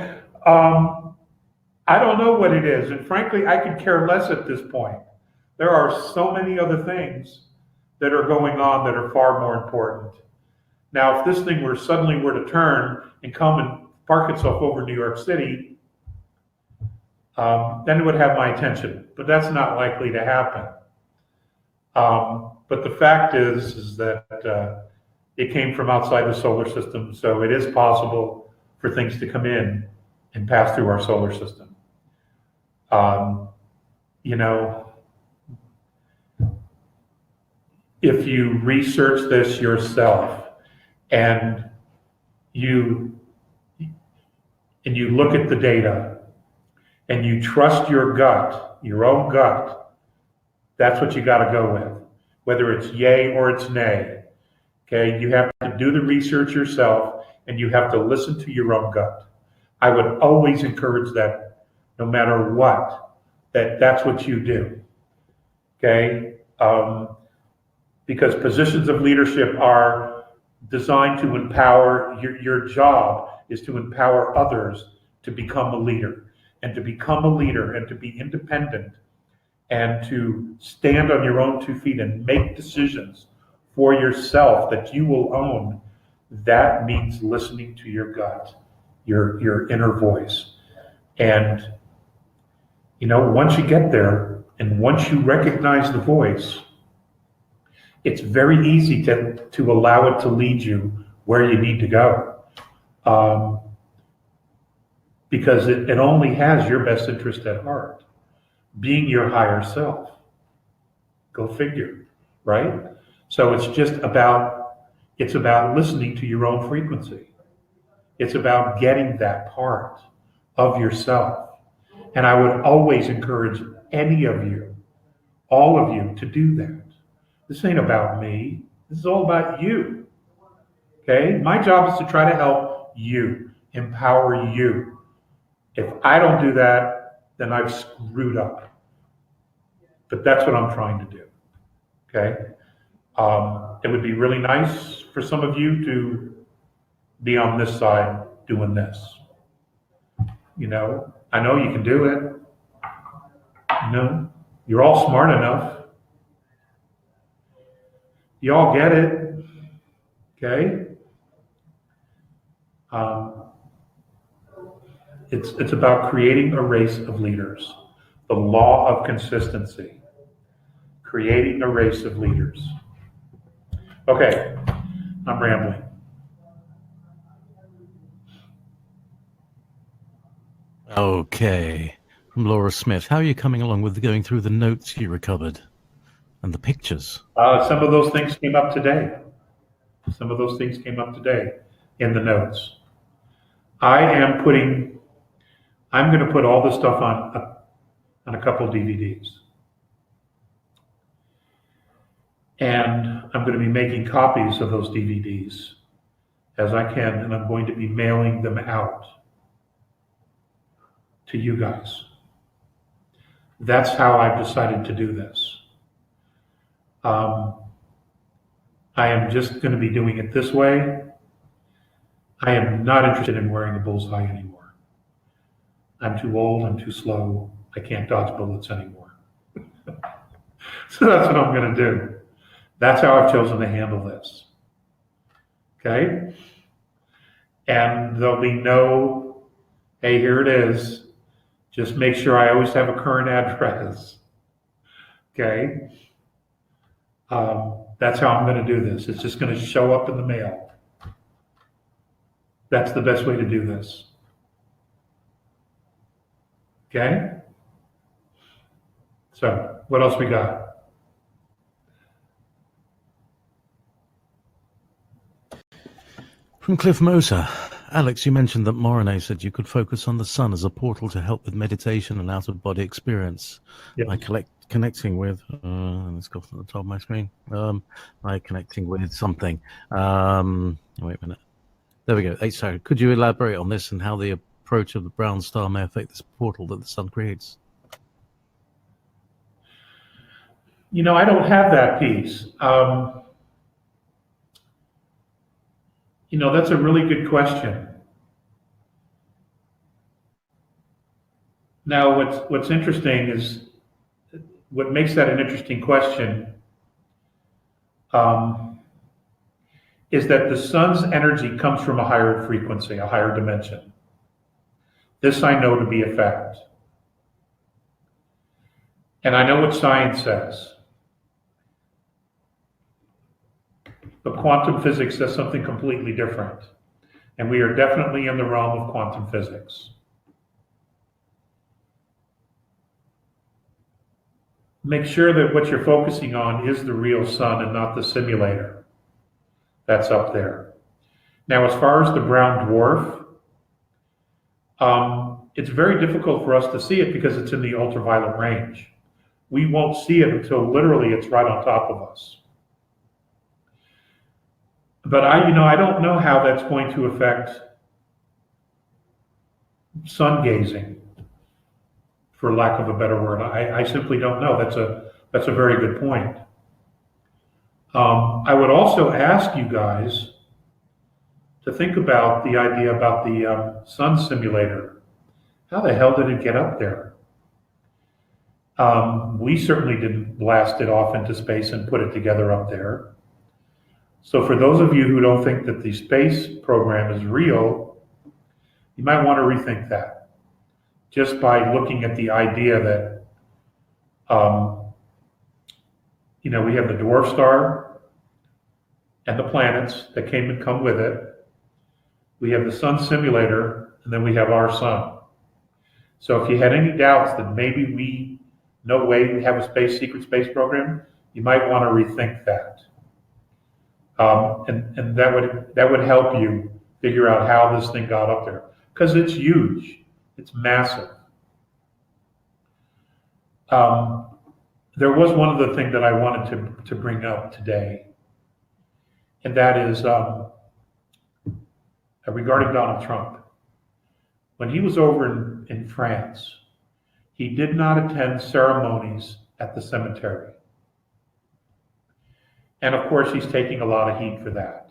I don't know what it is. And frankly, I could care less at this point. There are so many other things that are going on that are far more important. Now, if this thing suddenly were to turn and come and park itself over New York City, then it would have my attention. But that's not likely to happen. But the fact is that it came from outside the solar system, so it is possible for things to come in and pass through our solar system. If you research this yourself and you look at the data and you trust your gut, your own gut, that's what you got to go with, whether it's yay or it's nay. Okay, you have to do the research yourself and you have to listen to your own gut. I would always encourage that, no matter what, that's what you do. Okay, because positions of leadership are designed to empower. Your job is to empower others to become a leader, and to become a leader and to be independent and to stand on your own 2 feet and make decisions for yourself that you will own. That means listening to your gut, your inner voice. And once you get there and once you recognize the voice, it's very easy to allow it to lead you where you need to go. because it only has your best interest at heart, being your higher self. Go figure, right? So it's about listening to your own frequency. It's about getting that part of yourself. And I would always encourage any of you, all of you, to do that. This ain't about me. This is all about you. Okay? My job is to try to help you, empower you. If I don't do that, then I've screwed up. But that's what I'm trying to do. Okay? It would be really nice for some of you to be on this side doing this. I know you can do it. You're all smart enough. You all get it. Okay? It's about creating a race of leaders. The law of consistency. Creating a race of leaders. Okay, I'm rambling. Okay. From Laura Smith, how are you coming along with going through the notes you recovered and the pictures? Some of those things came up today. Some of those things came up today in the notes. I'm going to put all this stuff on a couple DVDs. And I'm going to be making copies of those DVDs as I can, and I'm going to be mailing them out to you guys. That's how I've decided to do this. I am just going to be doing it this way. I am not interested in wearing a bullseye anymore. I'm too old, I'm too slow, I can't dodge bullets anymore. So that's what I'm going to do. That's how I've chosen to handle this. Okay? And there'll be no, hey, here it is. Just make sure I always have a current address. Okay? That's how I'm going to do this. It's just going to show up in the mail. That's the best way to do this. Okay? So, what else we got? From Cliff Moser, Alex, you mentioned that Morine said you could focus on the sun as a portal to help with meditation and out-of-body experience. Yep. By connecting with, let's go from the top of my screen, by connecting with something. Wait a minute. There we go. Sorry, could you elaborate on this and how the approach of the brown star may affect this portal that the sun creates? I don't have that piece. That's a really good question. Now, what's interesting is, what makes that an interesting question is that the sun's energy comes from a higher frequency, a higher dimension. This I know to be a fact. And I know what science says. But quantum physics says something completely different. And we are definitely in the realm of quantum physics. Make sure that what you're focusing on is the real sun and not the simulator that's up there. Now, as far as the brown dwarf, it's very difficult for us to see it because it's in the ultraviolet range. We won't see it until literally it's right on top of us. But I don't know how that's going to affect sun gazing, for lack of a better word. I simply don't know. That's a very good point. I would also ask you guys to think about the idea about the sun simulator. How the hell did it get up there? We certainly didn't blast it off into space and put it together up there. So for those of you who don't think that the space program is real, you might want to rethink that. Just by looking at the idea that, we have the dwarf star and the planets that come with it. We have the sun simulator, and then we have our sun. So if you had any doubts that maybe no way we have a secret space program, you might want to rethink that. And that would help you figure out how this thing got up there, because it's huge, it's massive. There was one other thing that I wanted to bring up today, and that is regarding Donald Trump. When he was over in France, he did not attend ceremonies at the cemetery. And of course, he's taking a lot of heat for that.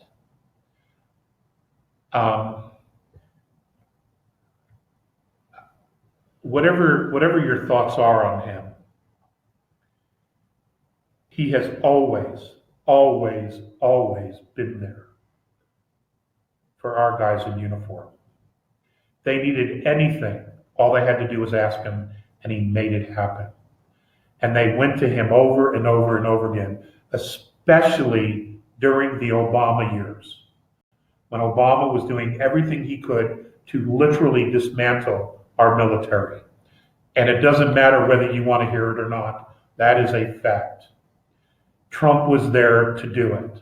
Whatever your thoughts are on him, he has always been there for our guys in uniform. They needed anything, all they had to do was ask him, and he made it happen. And they went to him over and over and over again, especially during the Obama years, when Obama was doing everything he could to literally dismantle our military. And it doesn't matter whether you want to hear it or not, that is a fact. Trump was there to do it.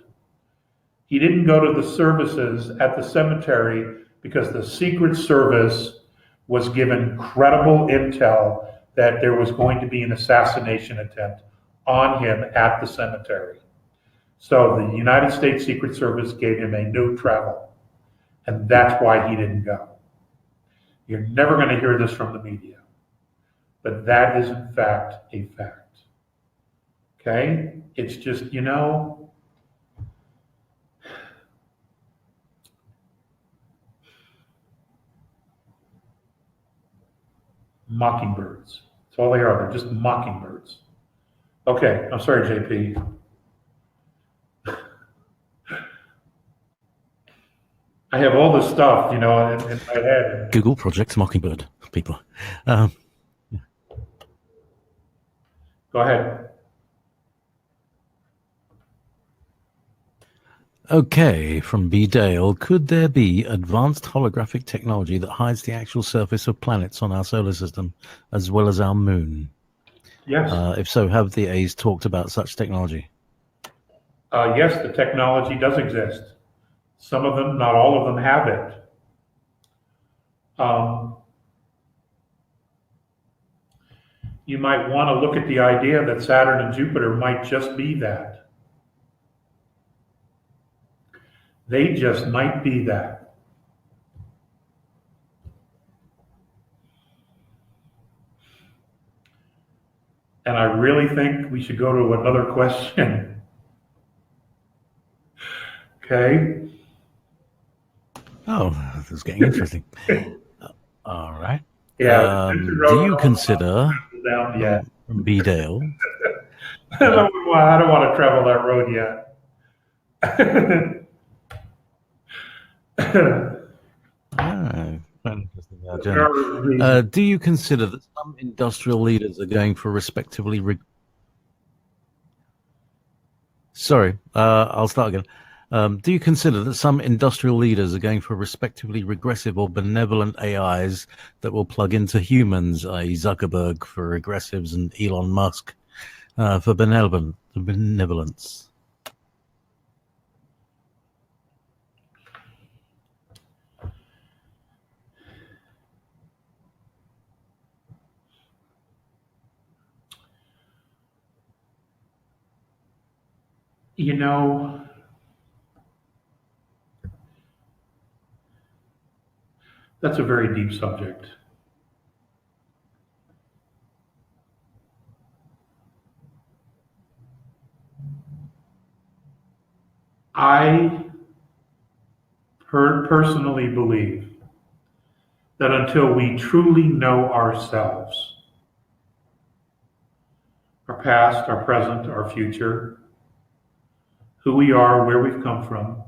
He didn't go to the services at the cemetery because the Secret Service was given credible intel that there was going to be an assassination attempt on him at the cemetery. So the United States Secret Service gave him a no travel, and that's why he didn't go. You're never going to hear this from the media, but that is in fact a fact. Okay? It's just, mockingbirds. That's all they are. They're just mockingbirds. Okay, I'm sorry, JP. I have all this stuff, in my head. Google Project Mockingbird, people. Go ahead. Okay, from B. Dale, could there be advanced holographic technology that hides the actual surface of planets on our solar system, as well as our moon? Yes. If so, have the A's talked about such technology? Yes, the technology does exist. Some of them, not all of them, have it. You might want to look at the idea that Saturn and Jupiter might just be that. They just might be that. And I really think we should go to another question. Okay. Oh, this is getting interesting. All right. Yeah. Do you consider, down yet? from B. Dale, I don't want to travel that road yet. Do you consider that some industrial leaders are going for respectively I'll start again. Do you consider that some industrial leaders are going for respectively regressive or benevolent AIs that will plug into humans, i.e. Zuckerberg for regressives and Elon Musk for benevolence? That's a very deep subject. I personally believe that until we truly know ourselves, our past, our present, our future, who we are, where we've come from,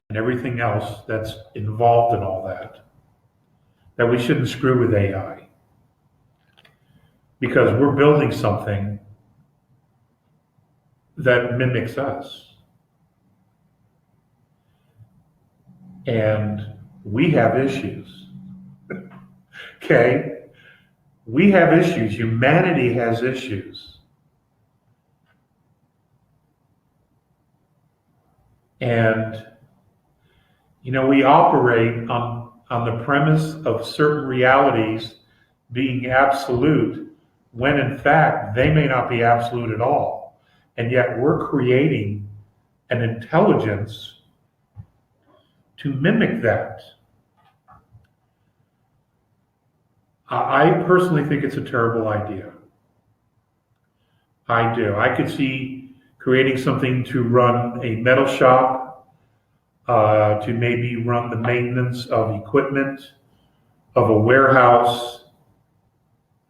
and everything else that's involved in all that we shouldn't screw with AI. Because we're building something that mimics us. And we have issues. Okay? We have issues. Humanity has issues. And, we operate on the premise of certain realities being absolute when in fact they may not be absolute at all. And yet we're creating an intelligence to mimic that. I personally think it's a terrible idea. I do. I could see creating something to run a metal shop, to maybe run the maintenance of equipment, of a warehouse,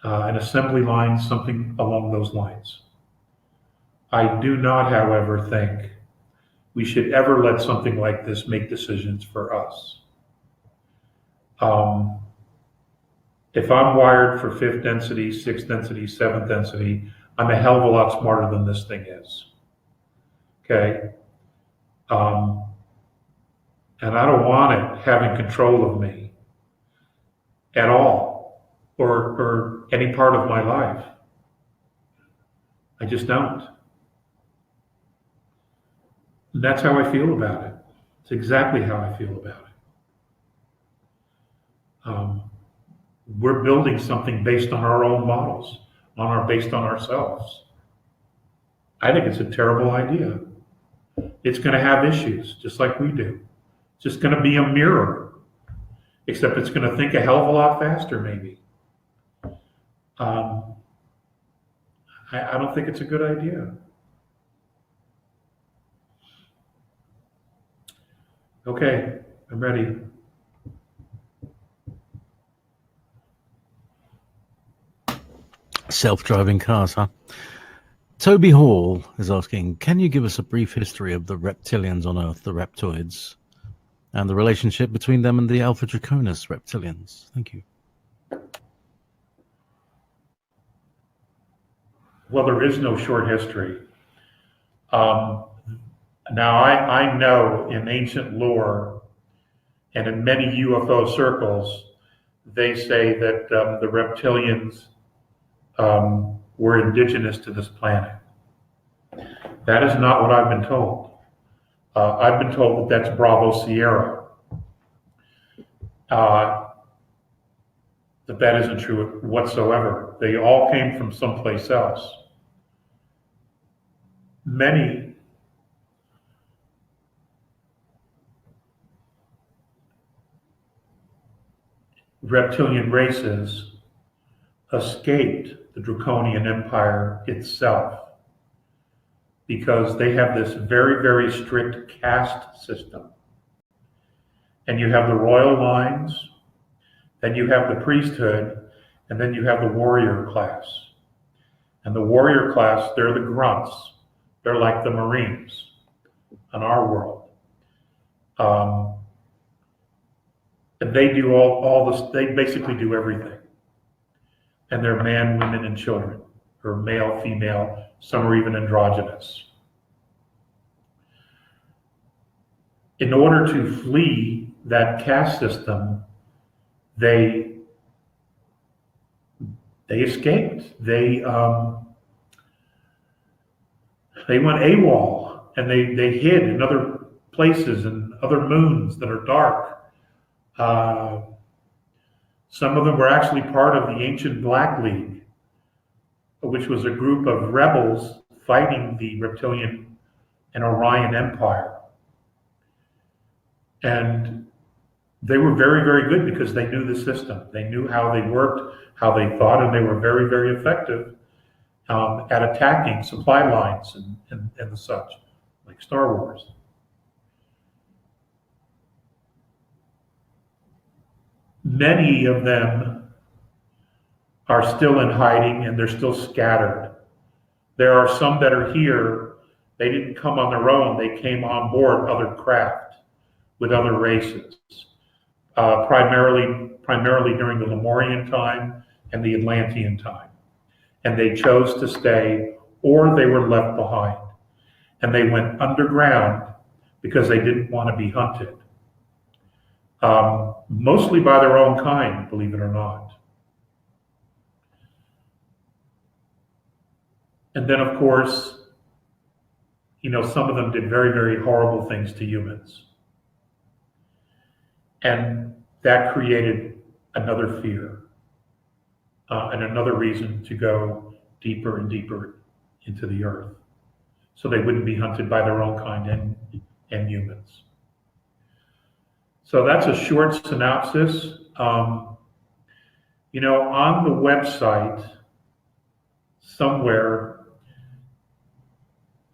an assembly line, something along those lines. I do not, however, think we should ever let something like this make decisions for us. If I'm wired for 5th density, 6th density, 7th density, I'm a hell of a lot smarter than this thing is. Okay? And I don't want it having control of me at all, or any part of my life. I just don't. And that's how I feel about it. It's exactly how I feel about it. We're building something based on our own models, based on ourselves. I think it's a terrible idea. It's going to have issues, just like we do. It's just going to be a mirror, except it's going to think a hell of a lot faster, maybe. I don't think it's a good idea. Okay, I'm ready. Self-driving cars, huh? Toby Hall is asking, can you give us a brief history of the reptilians on Earth, the reptoids, and the relationship between them and the Alpha Draconis reptilians? Thank you. Well, there is no short history. Now, I know in ancient lore and in many UFO circles, they say that the reptilians were indigenous to this planet. That is not what I've been told. I've been told that that's Bravo Sierra. That isn't true whatsoever. They all came from someplace else. Many reptilian races escaped the Draconian Empire itself because they have this very, very strict caste system. And you have the royal lines, then you have the priesthood, and then you have the warrior class. And the warrior class, they're the grunts. They're like the Marines in our world. And they do all this, they basically do everything. And they're man, women, and children, or male, female, some are even androgynous. In order to flee that caste system, they escaped. They went AWOL, and they hid in other places and other moons that are dark. Some of them were actually part of the ancient Black League, which was a group of rebels fighting the reptilian and Orion Empire. And they were very, very good because they knew the system. They knew how they worked, how they thought, and they were very, very effective at attacking supply lines and the such, like Star Wars. Many of them are still in hiding and they're still scattered. There are some that are here. They didn't come on their own. They came on board other craft with other races, primarily during the Lemurian time and the Atlantean time. And they chose to stay, or they were left behind. And they went underground because they didn't want to be hunted. Mostly by their own kind, believe it or not. And then, of course, some of them did very, very horrible things to humans. And that created another fear and another reason to go deeper and deeper into the earth so they wouldn't be hunted by their own kind and humans. So that's a short synopsis. On the website somewhere,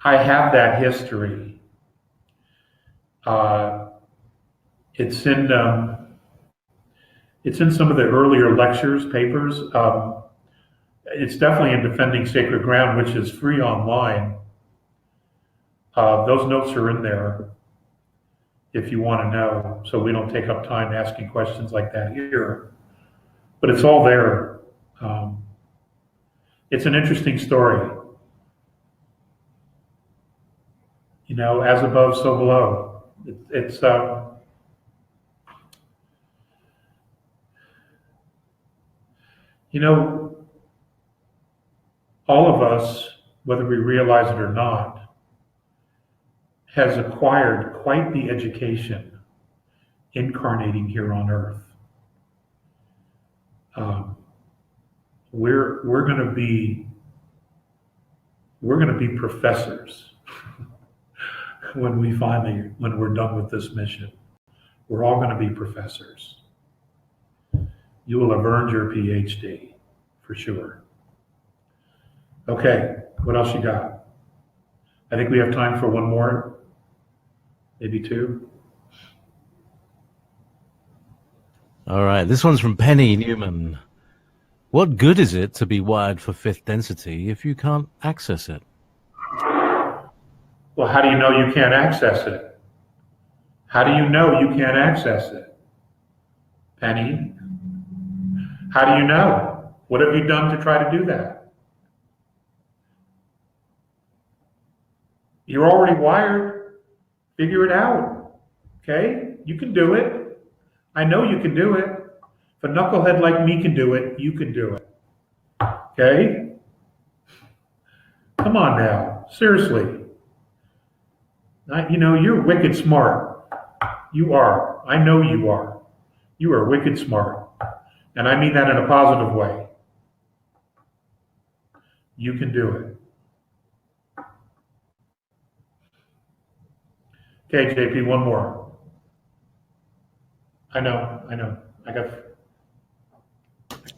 I have that history. It's in some of the earlier lectures, papers. It's definitely in Defending Sacred Ground, which is free online. Those notes are in there if you want to know, so we don't take up time asking questions like that here. But it's all there. It's an interesting story. As above, so below. It's all of us, whether we realize it or not, has acquired quite the education incarnating here on Earth. We're going to be professors when we're done with this mission. We're all going to be professors. You will have earned your PhD for sure. Okay, what else you got? I think we have time for one more, maybe two. All right, this one's from Penny Newman. What good is it to be wired for fifth density if you can't access it? Well, how do you know you can't access it? How do you know you can't access it? Penny, how do you know? What have you done to try to do that? You're already wired. Figure it out. Okay? You can do it. I know you can do it. If a knucklehead like me can do it, you can do it. Okay? Come on now. Seriously. You're wicked smart. You are. I know you are. You are wicked smart. And I mean that in a positive way. You can do it. Okay, JP, one more. I know. I got.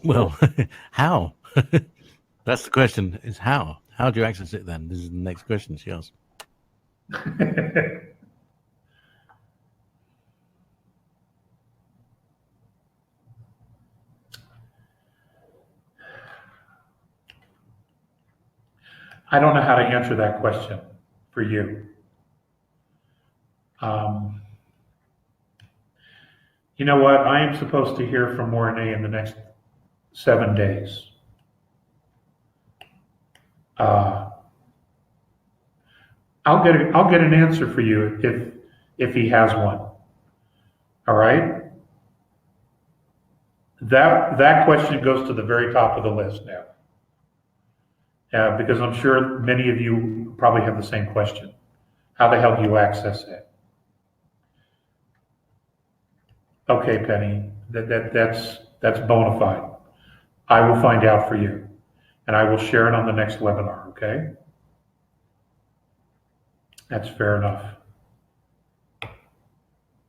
Well, how? That's the question, is how? How do you access it then? This is the next question she asked. I don't know how to answer that question for you. You know what? I am supposed to hear from Mornay in the next 7 days. I'll get an answer for you if he has one. All right. That question goes to the very top of the list now, because I'm sure many of you probably have the same question. How the hell do you access it? Okay, Penny, that's bona fide. I will find out for you, and I will share it on the next webinar. Okay. That's fair enough.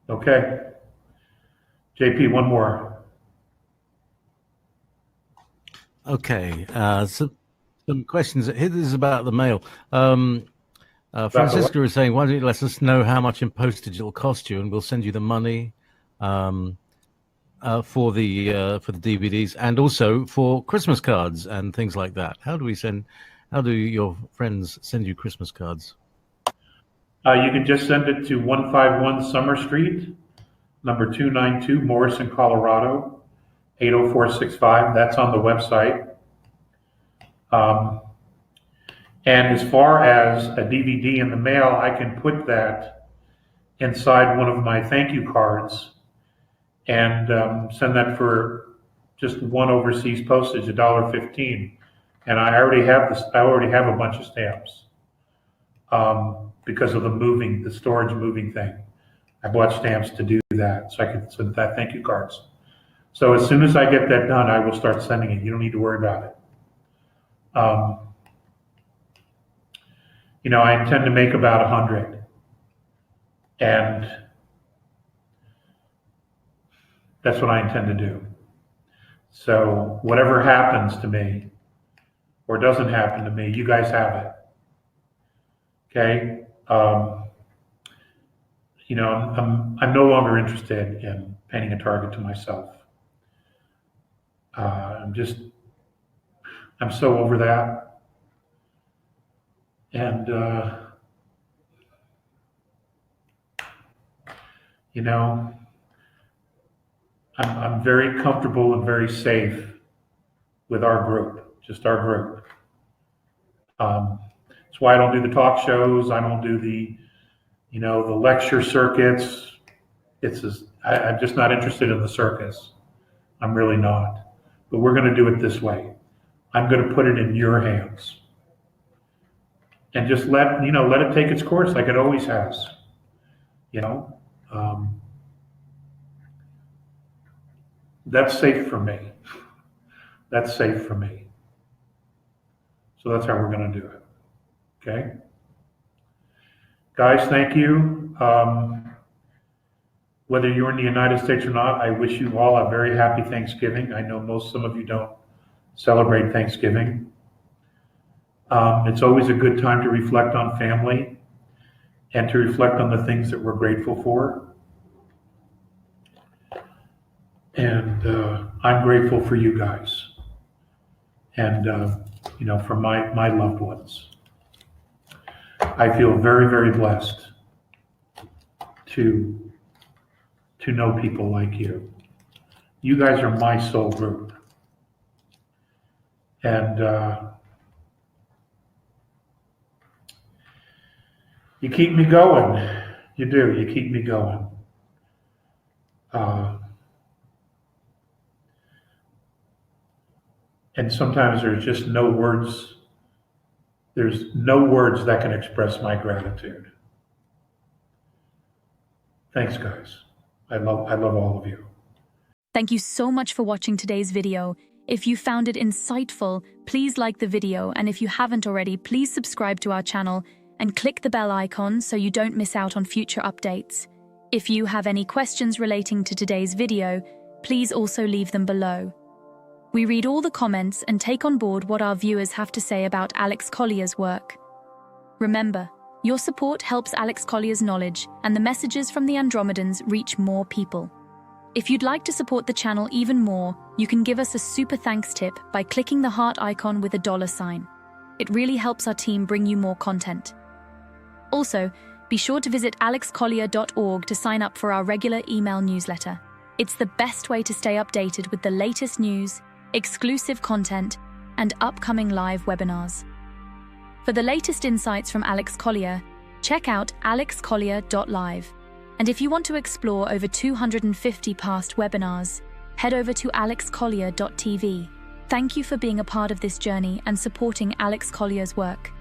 Okay. JP, one more. Okay. Some questions. Here this is about the mail. Francisca is saying, why don't you let us know how much in postage it'll cost you, and we'll send you the money for the DVDs and also for Christmas cards and things like that. How do your friends send you Christmas cards? You can just send it to 151 Summer Street, number 292, Morrison, Colorado, 80465. That's on the website. And as far as a DVD in the mail, I can put that inside one of my thank you cards and send that for just one overseas postage, $1.15. And I already have this. I already have a bunch of stamps because of the storage moving thing. I bought stamps to do that, so I could send that thank you cards. So as soon as I get that done, I will start sending it. You don't need to worry about it. I intend to make about 100, and that's what I intend to do. So whatever happens to me or doesn't happen to me, you guys have it. Okay? I'm no longer interested in painting a target to myself. I'm so over that. And, I'm very comfortable and very safe with our group, just our group. That's why I don't do the talk shows. I don't do the lecture circuits. I'm just not interested in the circus. I'm really not. But we're going to do it this way. I'm going to put it in your hands. And just let it take its course like it always has. That's safe for me. That's safe for me. So that's how we're going to do it. Okay? Guys, thank you. Whether you're in the United States or not, I wish you all a very happy Thanksgiving. I know some of you don't celebrate Thanksgiving. It's always a good time to reflect on family and to reflect on the things that we're grateful for. And I'm grateful for you guys and, for my loved ones. I feel very, very blessed to know people like you. You guys are my soul group. And you keep me going. You do. You keep me going. And sometimes there's just no words. There's no words that can express my gratitude. Thanks, guys. I love all of you. Thank you so much for watching today's video. If you found it insightful, please like the video, and if you haven't already, please subscribe to our channel and click the bell icon so you don't miss out on future updates. If you have any questions relating to today's video, please also leave them below. We read all the comments and take on board what our viewers have to say about Alex Collier's work. Remember, your support helps Alex Collier's knowledge and the messages from the Andromedans reach more people. If you'd like to support the channel even more, you can give us a super thanks tip by clicking the heart icon with a $sign. It really helps our team bring you more content. Also, be sure to visit alexcollier.org to sign up for our regular email newsletter. It's the best way to stay updated with the latest news, exclusive content, and upcoming live webinars. For the latest insights from Alex Collier, check out alexcollier.live. And if you want to explore over 250 past webinars, head over to alexcollier.tv. Thank you for being a part of this journey and supporting Alex Collier's work.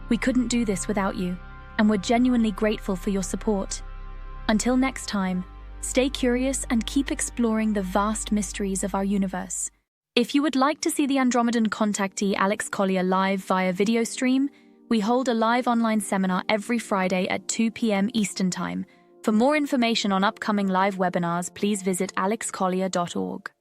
We couldn't do this without you, and we're genuinely grateful for your support. Until next time, stay curious and keep exploring the vast mysteries of our universe. If you would like to see the Andromedan contactee Alex Collier live via video stream, we hold a live online seminar every Friday at 2 p.m. Eastern Time. For more information on upcoming live webinars, please visit alexcollier.org.